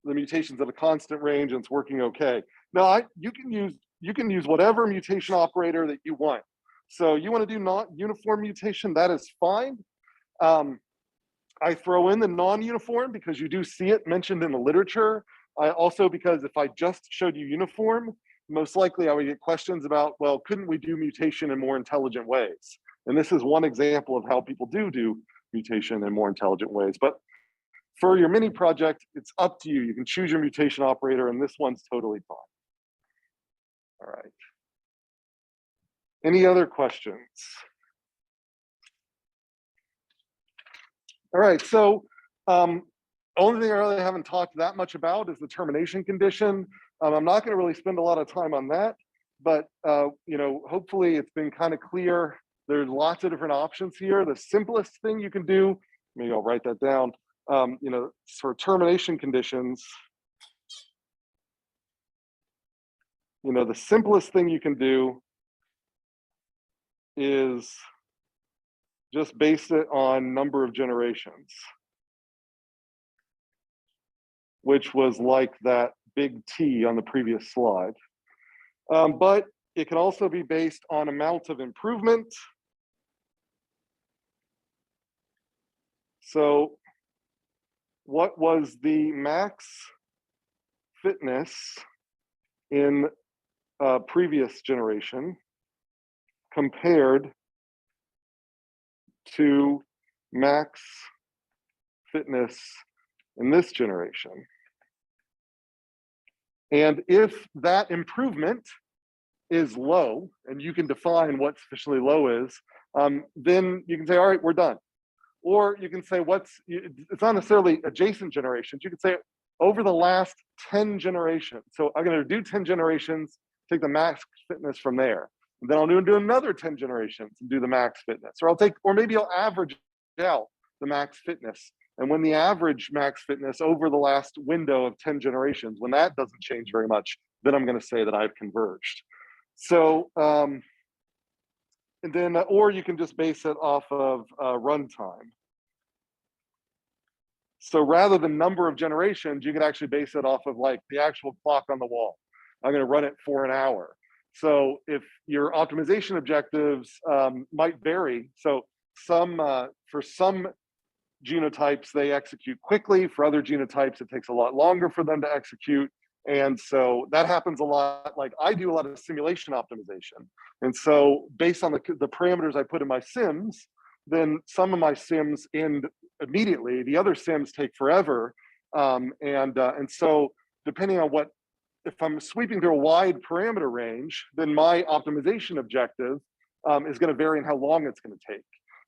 the mutation's at a constant range and it's working okay. Now, you can use whatever mutation operator that you want. So you want to do non-uniform mutation, that is fine. I throw in the non-uniform because you do see it mentioned in the literature. Because if I just showed you uniform, most likely I would get questions about, well, couldn't we do mutation in more intelligent ways? And this is one example of how people do mutation in more intelligent ways. But for your mini project, it's up to you. You can choose your mutation operator, and this one's totally fine. All right. Any other questions? All right, so only thing I really haven't talked that much about is the termination condition. I'm not going to really spend a lot of time on that, but hopefully it's been kind of clear. There's lots of different options here. The simplest thing you can do, maybe I'll write that down. For termination conditions, the simplest thing you can do is just base it on number of generations, which was like that big T on the previous slide. But it can also be based on amount of improvement. So what was the max fitness in previous generation compared to max fitness in this generation? And if that improvement is low, and you can define what sufficiently low is, then you can say, all right, we're done. Or you can say, it's not necessarily adjacent generations. You can say over the last 10 generations. So I'm going to do 10 generations, take the max fitness from there. And then I'll do another 10 generations and do the max fitness. Or maybe I'll average out the max fitness. And when the average max fitness over the last window of 10 generations, when that doesn't change very much, then I'm going to say that I've converged. So, and then, or you can just base it off of runtime. So rather than number of generations, you can actually base it off of like the actual clock on the wall. I'm going to run it for an hour. So if your optimization objectives might vary, so for some genotypes, they execute quickly. For other genotypes, it takes a lot longer for them to execute. And so that happens a lot. Like I do a lot of simulation optimization. And so based on the parameters I put in my sims, then some of my sims end immediately. The other sims take forever. And so depending on if I'm sweeping through a wide parameter range, then my optimization objective is going to vary in how long it's going to take.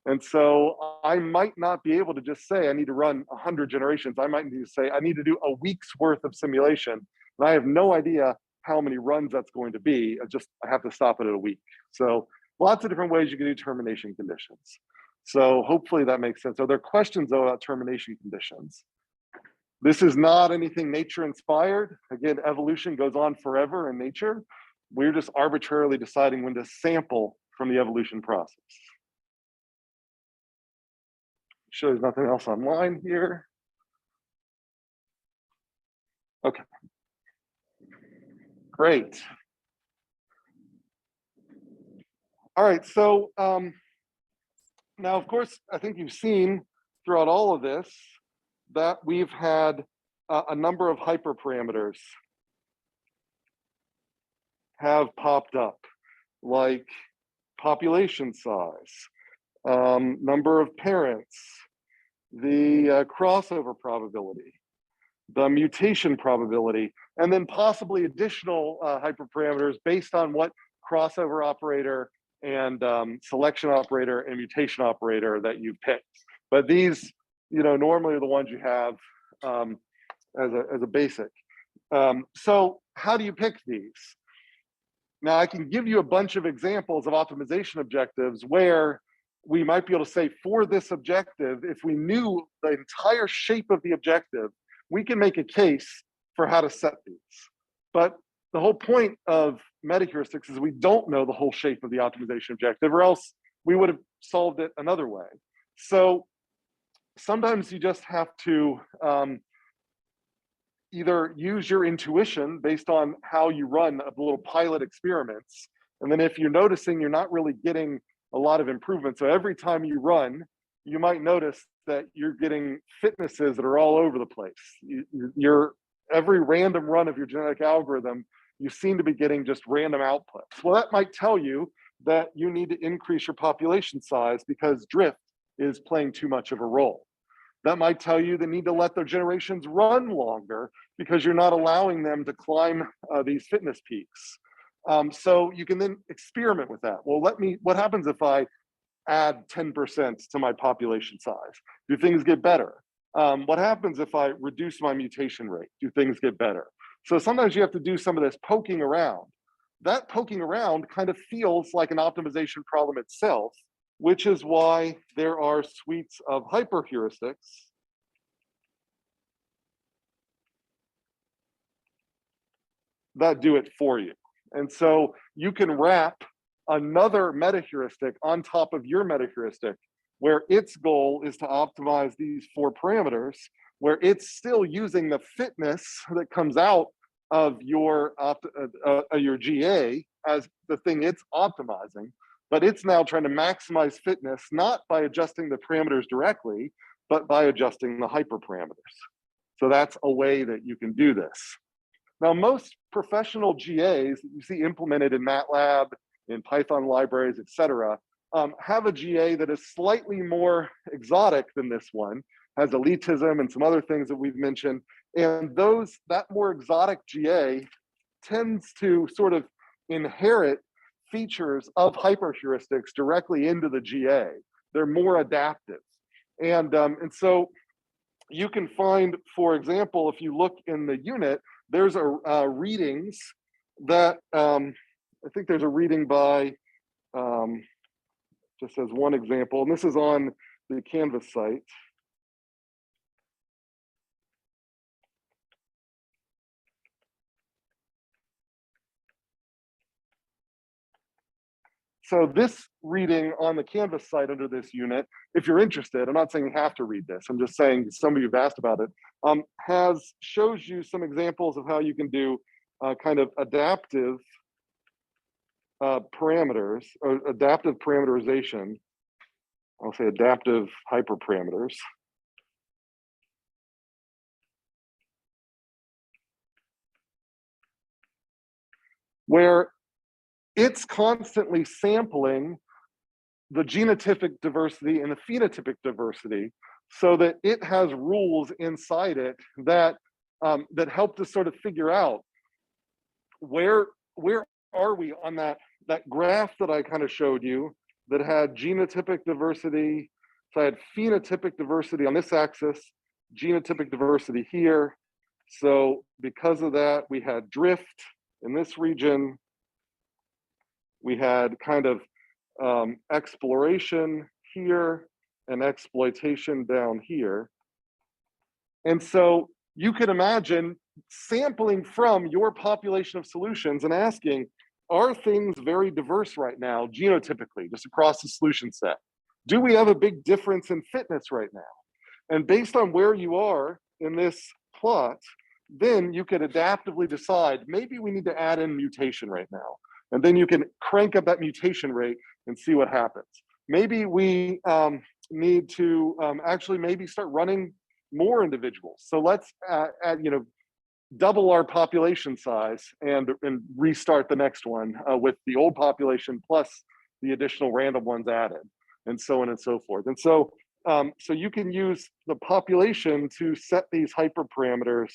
And so I might not be able to just say I need to run 100 generations. I might need to say I need to do a week's worth of simulation. And I have no idea how many runs that's going to be. I have to stop it at a week. So lots of different ways you can do termination conditions. So hopefully that makes sense. Are there questions though about termination conditions? This is not anything nature inspired. Again, evolution goes on forever in nature. We're just arbitrarily deciding when to sample from the evolution process. Sure, there's nothing else online here. Okay. Great. All right, so now, of course, I think you've seen throughout all of this that we've had a number of hyperparameters have popped up, like population size, number of parents, the crossover probability, the mutation probability, and then possibly additional hyperparameters based on what crossover operator and selection operator and mutation operator that you picked. But these, normally are the ones you have as a basic. So how do you pick these? Now I can give you a bunch of examples of optimization objectives where we might be able to say for this objective, if we knew the entire shape of the objective, we can make a case for how to set these. But the whole point of metaheuristics is we don't know the whole shape of the optimization objective, or else we would have solved it another way. So sometimes you just have to either use your intuition based on how you run a little pilot experiments. And then if you're noticing you're not really getting a lot of improvement, so every time you run, you might notice that you're getting fitnesses that are all over the place. Every random run of your genetic algorithm, you seem to be getting just random outputs. Well, that might tell you that you need to increase your population size because drift is playing too much of a role. That might tell you they need to let their generations run longer because you're not allowing them to climb these fitness peaks. So you can then experiment with that. Well, what happens if I add 10% to my population size? Do things get better? What happens if I reduce my mutation rate? Do things get better? So sometimes you have to do some of this poking around. That poking around kind of feels like an optimization problem itself, which is why there are suites of hyperheuristics that do it for you. And so you can wrap another metaheuristic on top of your metaheuristic, where its goal is to optimize these 4 parameters, where it's still using the fitness that comes out of your GA as the thing it's optimizing, but it's now trying to maximize fitness, not by adjusting the parameters directly, but by adjusting the hyperparameters. So that's a way that you can do this. Now, most professional GAs that you see implemented in MATLAB, in Python libraries, et cetera, have a GA that is slightly more exotic than this one, has elitism and some other things that we've mentioned. And that more exotic GA tends to sort of inherit features of hyperheuristics directly into the GA. They're more adaptive. And so you can find, for example, if you look in the unit, there's a readings that, I think there's a reading by, just as one example, and this is on the Canvas site. So this reading on the Canvas site under this unit, if you're interested, I'm not saying you have to read this, I'm just saying some of you have asked about it, shows you some examples of how you can do kind of adaptive parameters, or adaptive parameterization. I'll say adaptive hyperparameters. Where it's constantly sampling the genotypic diversity and the phenotypic diversity so that it has rules inside it that that help to sort of figure out where are we on that graph that I kind of showed you that had genotypic diversity. So I had phenotypic diversity on this axis, genotypic diversity here. So because of that, we had drift in this region. We had kind of exploration here and exploitation down here. And so you could imagine sampling from your population of solutions and asking, are things very diverse right now, genotypically, just across the solution set? Do we have a big difference in fitness right now? And based on where you are in this plot, then you could adaptively decide, maybe we need to add in mutation right now. And then you can crank up that mutation rate and see what happens. Maybe we need to actually maybe start running more individuals. So let's add, double our population size and restart the next one with the old population plus the additional random ones added, and so on and so forth. And so, so you can use the population to set these hyperparameters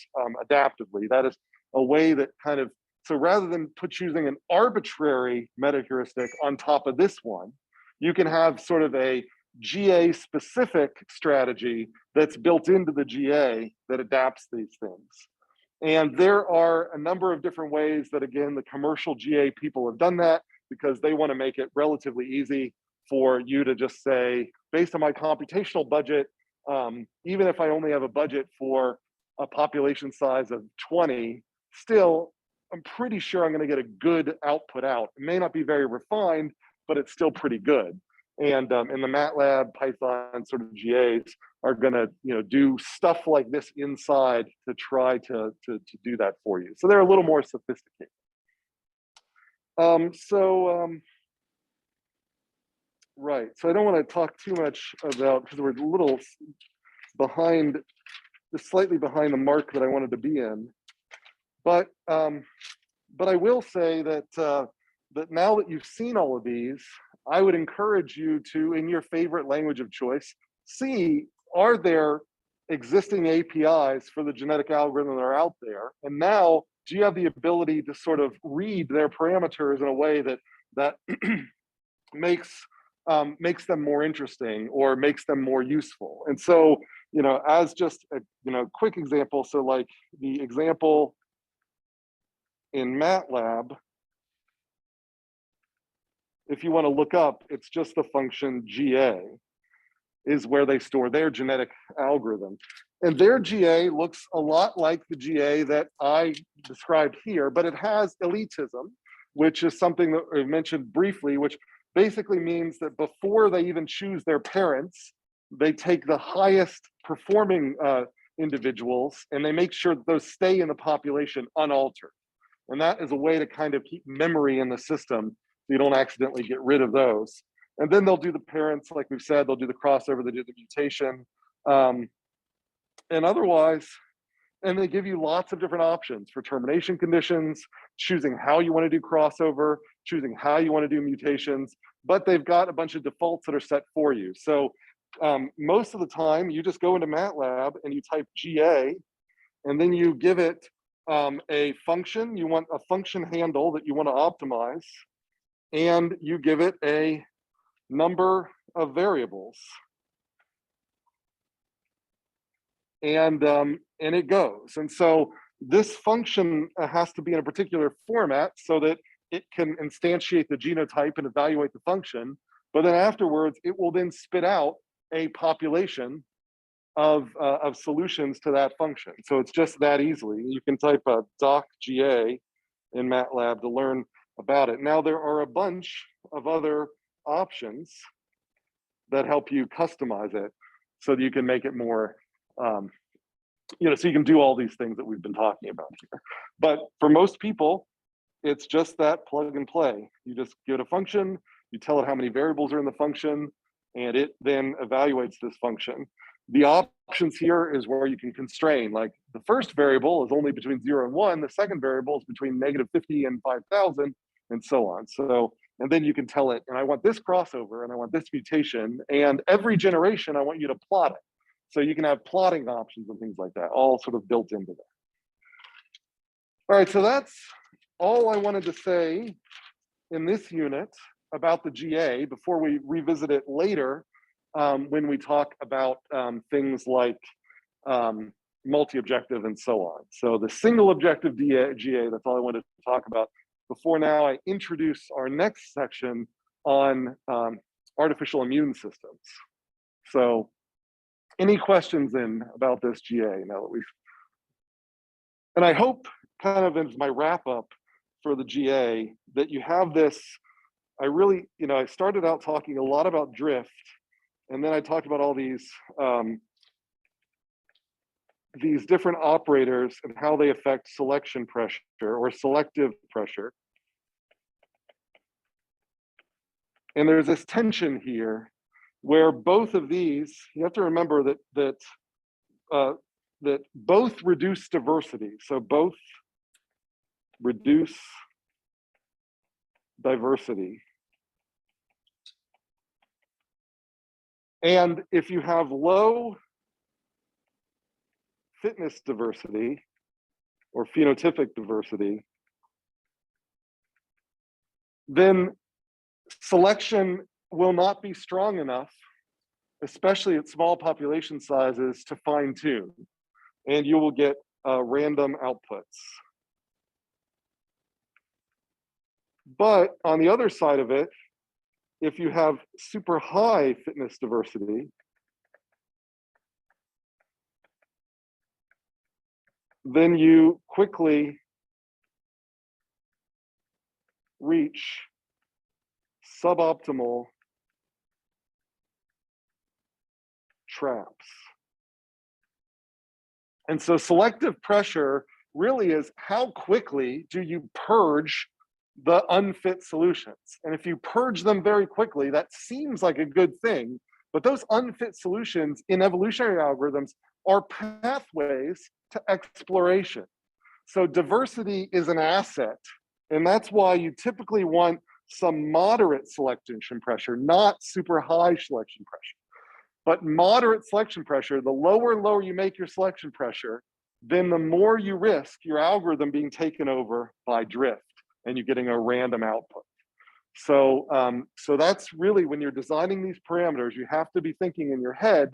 adaptively. That is a way that kind of, so rather than choosing an arbitrary metaheuristic on top of this one, you can have sort of a GA specific strategy that's built into the GA that adapts these things. And there are a number of different ways that, again, the commercial GA people have done that because they want to make it relatively easy for you to just say, based on my computational budget, even if I only have a budget for a population size of 20, still, I'm pretty sure I'm going to get a good output out. It may not be very refined, but it's still pretty good. And in the MATLAB, Python sort of GAs are going to, do stuff like this inside to try to do that for you. So they're a little more sophisticated. Right. So I don't want to talk too much about, because we're a little behind, just slightly behind the mark that I wanted to be in. But I will say that that now that you've seen all of these, I would encourage you to, in your favorite language of choice, see, are there existing APIs for the genetic algorithm that are out there? And now, do you have the ability to sort of read their parameters in a way that makes them more interesting or makes them more useful? And so, as just a quick example, so like the example in MATLAB, if you want to look up, it's just the function GA is where they store their genetic algorithm. And their GA looks a lot like the GA that I described here, but it has elitism, which is something that I mentioned briefly, which basically means that before they even choose their parents, they take the highest performing individuals and they make sure that those stay in the population unaltered. And that is a way to kind of keep memory in the system so you don't accidentally get rid of those. And then they'll do the parents, like we've said, they'll do the crossover, they do the mutation. And otherwise, and they give you lots of different options for termination conditions, choosing how you want to do crossover, choosing how you want to do mutations, but they've got a bunch of defaults that are set for you. So most of the time, you just go into MATLAB and you type GA, and then you give it a function. You want a function handle that you want to optimize. and you give it a number of variables. And it goes. And so this function has to be in a particular format so that it can instantiate the genotype and evaluate the function. But then afterwards, it will then spit out a population of solutions to that function. So it's just that easily. You can type a docga in MATLAB to learn about it. Now there are a bunch of other options that help you customize it so that you can make it more, you know, so you can do all these things that we've been talking about here. But for most people, it's just that plug and play. You just give it a function, you tell it how many variables are in the function, and it then evaluates this function. The options here is where you can constrain, like the first variable is only between 0 and 1, the second variable is between -50 and 5,000, and so on. So, and then you can tell it, and I want this crossover, and I want this mutation, and every generation, I want you to plot it. So you can have plotting options and things like that, all sort of built into that. All right, so that's all I wanted to say in this unit about the GA before we revisit it later when we talk about things like multi-objective and so on. So the single objective GA, that's all I wanted to talk about before now I introduce our next section on artificial immune systems. So any questions in about this GA now that we've, and I hope kind of as my wrap up for the GA that you have this, I really, you know, I started out talking a lot about drift, and then I talked about all these different operators and how they affect selection pressure or selective pressure. And there's this tension here where both of these, you have to remember that both reduce diversity. So both reduce diversity. And if you have low fitness diversity or phenotypic diversity, then selection will not be strong enough, especially at small population sizes, to fine tune, and you will get random outputs. But on the other side of it, if you have super high fitness diversity, then you quickly reach suboptimal traps. And so selective pressure really is how quickly do you purge the unfit solutions. And if you purge them very quickly, that seems like a good thing, but those unfit solutions in evolutionary algorithms are pathways to exploration. So diversity is an asset, and that's why you typically want some moderate selection pressure, not super high selection pressure. But moderate selection pressure, the lower and lower you make your selection pressure, then the more you risk your algorithm being taken over by drift and you're getting a random output. So, so that's really when you're designing these parameters, you have to be thinking in your head,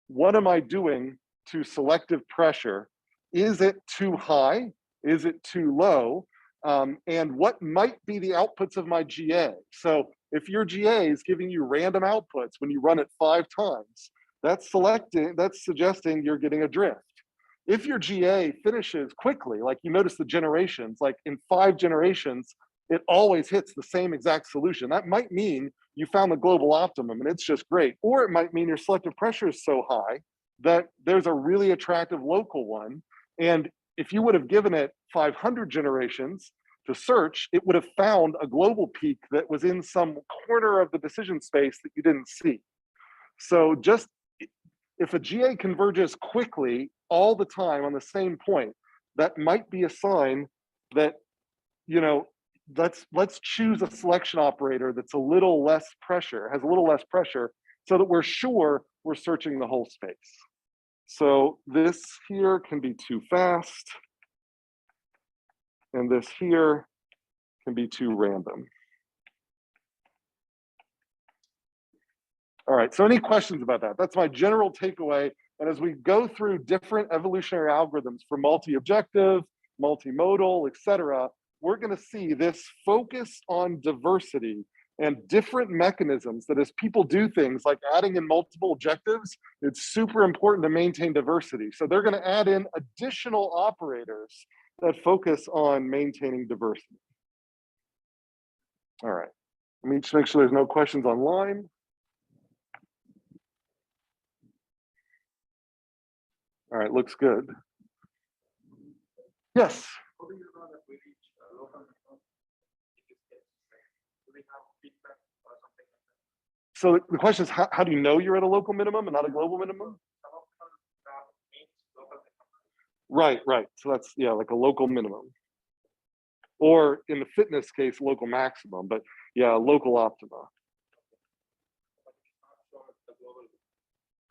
what am I doing to selective pressure? Is it too high? Is it too low? And what might be the outputs of my GA? So if your GA is giving you random outputs when you run it 5 times, that's suggesting you're getting a drift. If your GA finishes quickly, like you notice the generations, like in 5 generations, it always hits the same exact solution. That might mean you found the global optimum and it's just great. Or it might mean your selective pressure is so high that there's a really attractive local one. And if you would have given it 500 generations to search, it would have found a global peak that was in some corner of the decision space that you didn't see. So just if a GA converges quickly all the time on the same point, that might be a sign that, you know, let's choose a selection operator that's a little less pressure, has a little less pressure, so that we're sure we're searching the whole space. So this here can be too fast, and this here can be too random. All right, so any questions about that? That's my general takeaway. And as we go through different evolutionary algorithms for multi-objective, multimodal, et cetera, we're going to see this focus on diversity and different mechanisms that as people do things like adding in multiple objectives, it's super important to maintain diversity. So they're going to add in additional operators that focus on maintaining diversity. All right, let me just make sure there's no questions online. All right, looks good. Yes. So the question is, how do you know you're at a local minimum and not a global minimum? Right, right. So that's, yeah, like a local minimum. Or in the fitness case, local maximum, but yeah, local optima.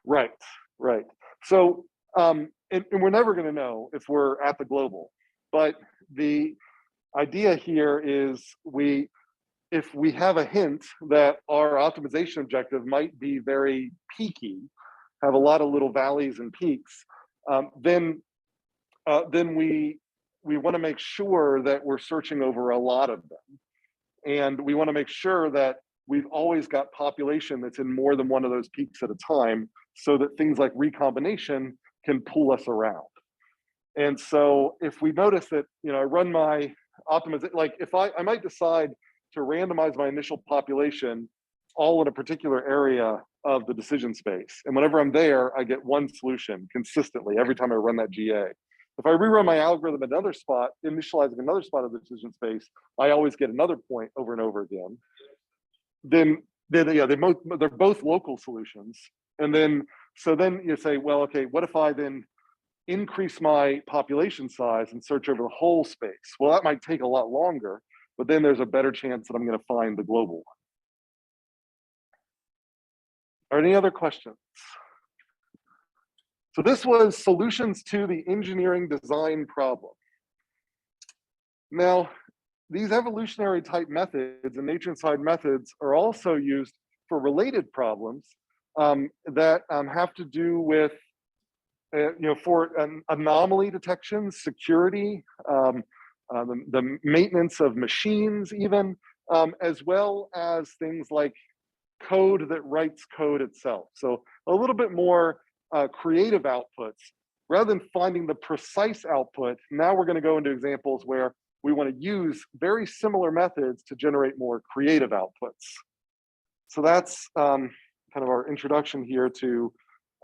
Right, right. So, and we're never going to know if we're at the global, but the idea here is if we have a hint that our optimization objective might be very peaky, have a lot of little valleys and peaks, then we want to make sure that we're searching over a lot of them. And we want to make sure that we've always got population that's in more than one of those peaks at a time, so that things like recombination can pull us around. And so if we notice that, you know, I run my optimization, like if I might decide to randomize my initial population all in a particular area of the decision space. And whenever I'm there, I get one solution consistently every time I run that GA. If I rerun my algorithm at another spot, initializing another spot of the decision space, I always get another point over and over again. Then yeah, they're both local solutions. And then, so then you say, well, okay, what if I then increase my population size and search over the whole space? Well, that might take a lot longer, but then there's a better chance that I'm going to find the global one. Are any other questions? So this was solutions to the engineering design problem. Now, these evolutionary type methods and nature inside methods are also used for related problems that have to do with, you know, for an anomaly detection, security, the maintenance of machines even, as well as things like code that writes code itself. So a little bit more creative outputs. Rather than finding the precise output, now we're going to go into examples where we want to use very similar methods to generate more creative outputs. So that's kind of our introduction here to,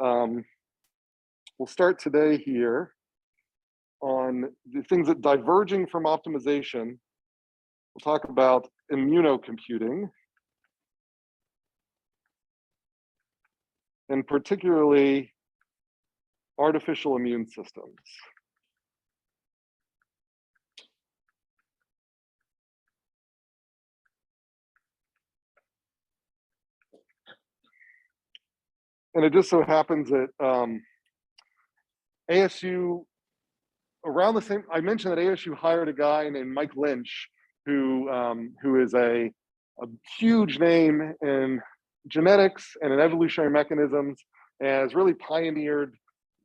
we'll start today here on the things that diverging from optimization. We'll talk about immunocomputing, and particularly artificial immune systems. And it just so happens that ASU, around the same, I mentioned that ASU hired a guy named Mike Lynch, who is a huge name in genetics and in evolutionary mechanisms, and has really pioneered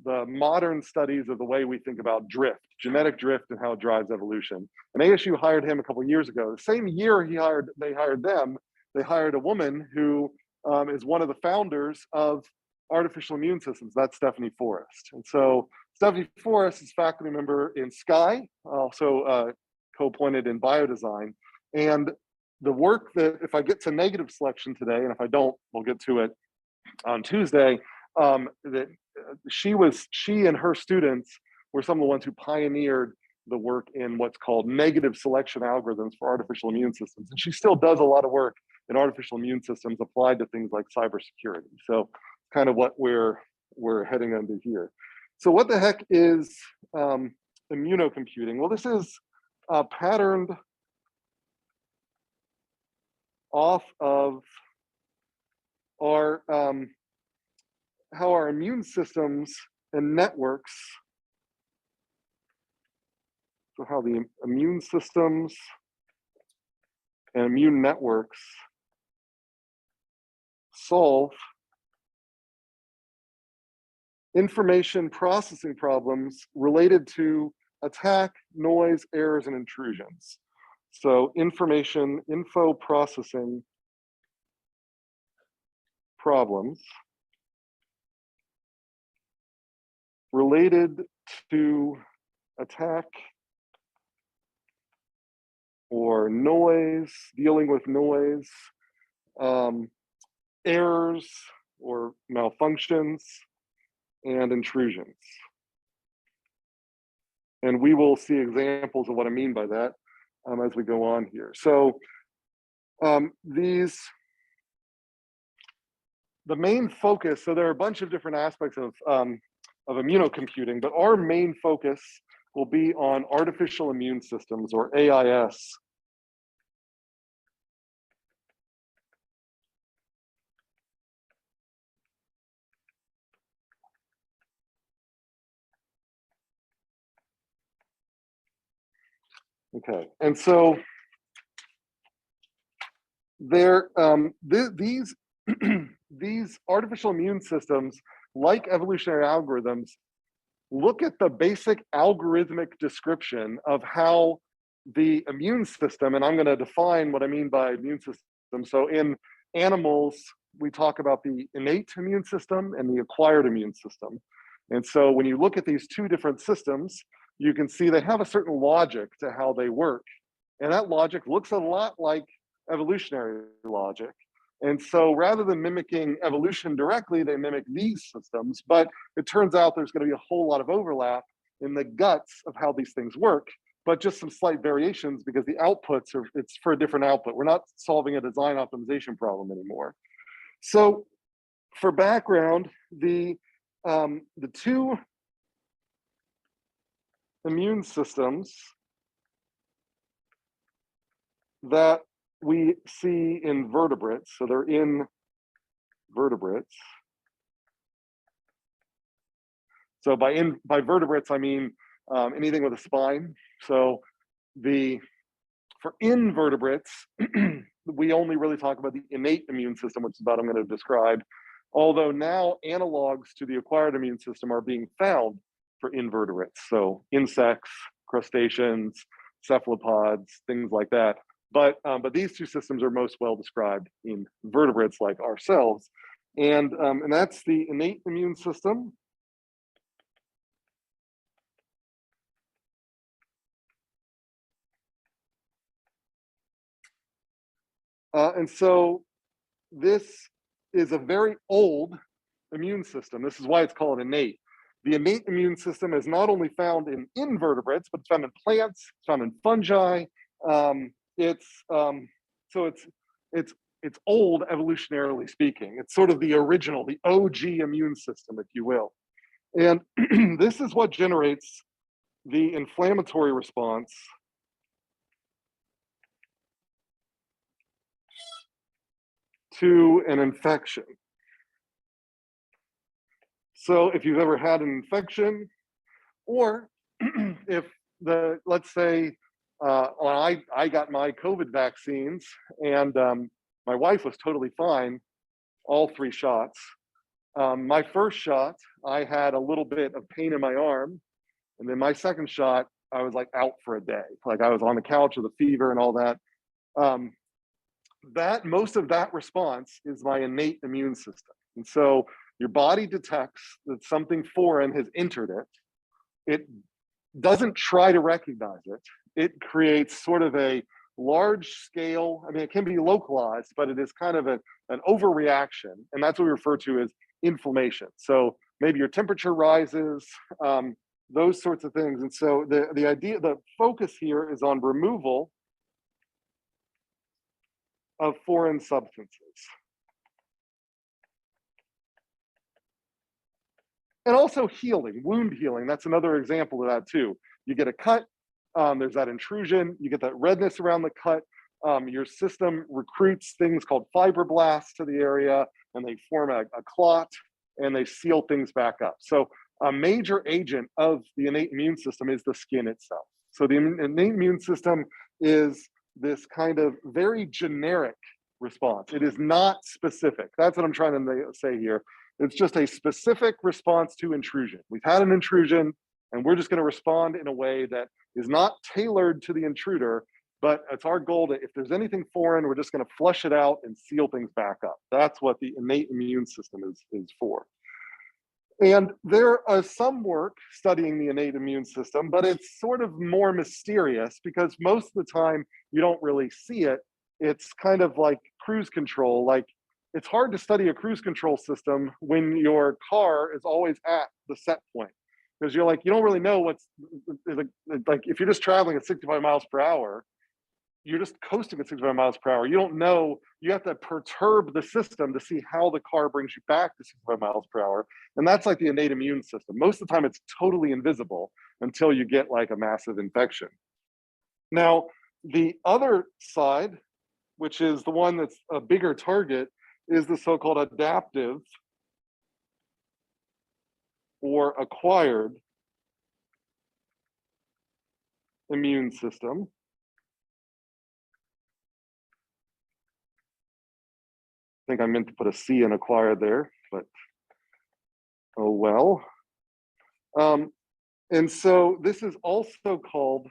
the modern studies of the way we think about drift, genetic drift, and how it drives evolution. And ASU hired him a couple of years ago. The same year they hired them, they hired a woman who is one of the founders of artificial immune systems. That's Stephanie Forrest. And so Stephanie Forrest is faculty member in SCI, also co-appointed in biodesign. And the work that, if I get to negative selection today, and if I don't, we'll get to it on Tuesday, that she and her students were some of the ones who pioneered the work in what's called negative selection algorithms for artificial immune systems. And she still does a lot of work in artificial immune systems applied to things like cybersecurity. So kind of what we're heading into here. So what the heck is immunocomputing? Well, this is patterned off of our how our immune systems and networks, so how the immune systems and immune networks solve information processing problems related to attack, noise, errors, and intrusions. So info processing problems related to attack or noise, dealing with noise, errors or malfunctions, and intrusions. And we will see examples of what I mean by that as we go on here. So the main focus, so there are a bunch of different aspects of immunocomputing, but our main focus will be on artificial immune systems, or AIS. Okay, and so there, these these artificial immune systems, like evolutionary algorithms, look at the basic algorithmic description of how the immune system, and I'm going to define what I mean by immune system. So in animals, we talk about the innate immune system and the acquired immune system. And so when you look at these two different systems, you can see they have a certain logic to how they work. And that logic looks a lot like evolutionary logic. And so rather than mimicking evolution directly, they mimic these systems. But it turns out there's going to be a whole lot of overlap in the guts of how these things work, but just some slight variations because the outputs are, it's for a different output. We're not solving a design optimization problem anymore. So for background, the two immune systems that we see in vertebrates, so they're in vertebrates. So by vertebrates, I mean anything with a spine. So for invertebrates, we only really talk about the innate immune system, which is what I'm going to describe. Although now analogs to the acquired immune system are being found for invertebrates. So insects, crustaceans, cephalopods, things like that. But these two systems are most well described in vertebrates like ourselves. And that's the innate immune system. And so this is a very old immune system. This is why it's called innate. The innate immune system is not only found in invertebrates, but it's found in plants, it's found in fungi. It's old evolutionarily speaking. It's sort of the original, the OG immune system, if you will. And this is what generates the inflammatory response to an infection. So if you've ever had an infection, or if let's say, I got my COVID vaccines and my wife was totally fine, all 3 shots. My first shot, I had a little bit of pain in my arm. And then my second shot, I was like out for a day. Like I was on the couch with a fever and all that. Most of that response is my innate immune system. And so your body detects that something foreign has entered it. It doesn't try to recognize it. It creates sort of a large scale, I mean, it can be localized, but it is kind of an overreaction. And that's what we refer to as inflammation. So maybe your temperature rises, those sorts of things. And so the focus here is on removal of foreign substances. And also healing, wound healing. That's another example of that too. You get a cut, there's that intrusion, you get that redness around the cut, your system recruits things called fibroblasts to the area, and they form a clot, and they seal things back up. So a major agent of the innate immune system is the skin itself. So the innate immune system is this kind of very generic response. It is not specific. That's what I'm trying to say here. It's just a specific response to intrusion. We've had an intrusion, and we're just going to respond in a way that is not tailored to the intruder, but it's our goal that if there's anything foreign, we're just going to flush it out and seal things back up. That's what the innate immune system is for. And there is some work studying the innate immune system, but it's sort of more mysterious because most of the time you don't really see it. It's kind of like cruise control. Like, it's hard to study a cruise control system when your car is always at the set point, because you're like, you don't really know what's like, if you're just traveling at 65 miles per hour, you're just coasting at 65 miles per hour. You don't know, you have to perturb the system to see how the car brings you back to 65 miles per hour. And that's like the innate immune system. Most of the time it's totally invisible until you get like a massive infection. Now, the other side, which is the one that's a bigger target, is the so-called adaptive or acquired immune system. I think I meant to put a C in acquired there, but oh well. And so this is also called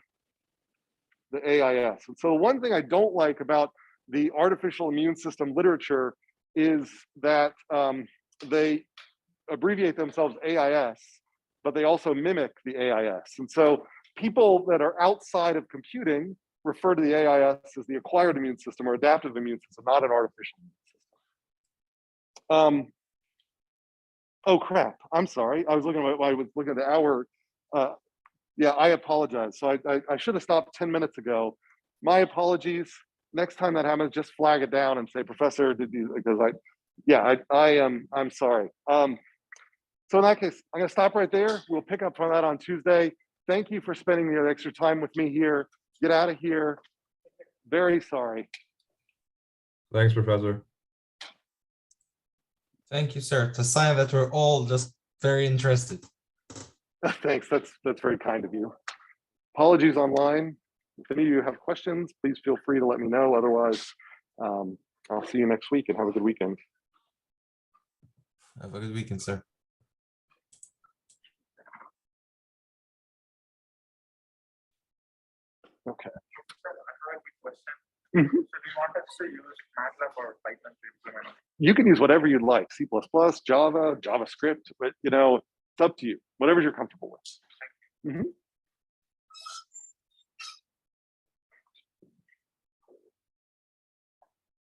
the AIS. And so one thing I don't like about the artificial immune system literature is that they abbreviate themselves AIS, but they also mimic the AIS. And so people that are outside of computing refer to the AIS as the acquired immune system or adaptive immune system, not an artificial immune system. Oh crap! I'm sorry. I was looking at the hour. Yeah, I apologize. So I should have stopped 10 minutes ago. My apologies. Next time that happens, just flag it down and say, Professor, did you? Because I'm sorry. So in that case, I'm going to stop right there. We'll pick up on that on Tuesday. Thank you for spending the extra time with me here. Get out of here. Very sorry. Thanks, Professor. Thank you, sir. It's a sign that we're all just very interested. Thanks. That's very kind of you. Apologies online. If any of you have questions, please feel free to let me know. Otherwise, I'll see you next week and have a good weekend. Have a good weekend, sir. Okay. I have a quick question. Mhm. So do you want us to use MATLAB or Python to implement? You can use whatever you'd like, C++, Java, JavaScript, but it's up to you, whatever you're comfortable with. Mhm.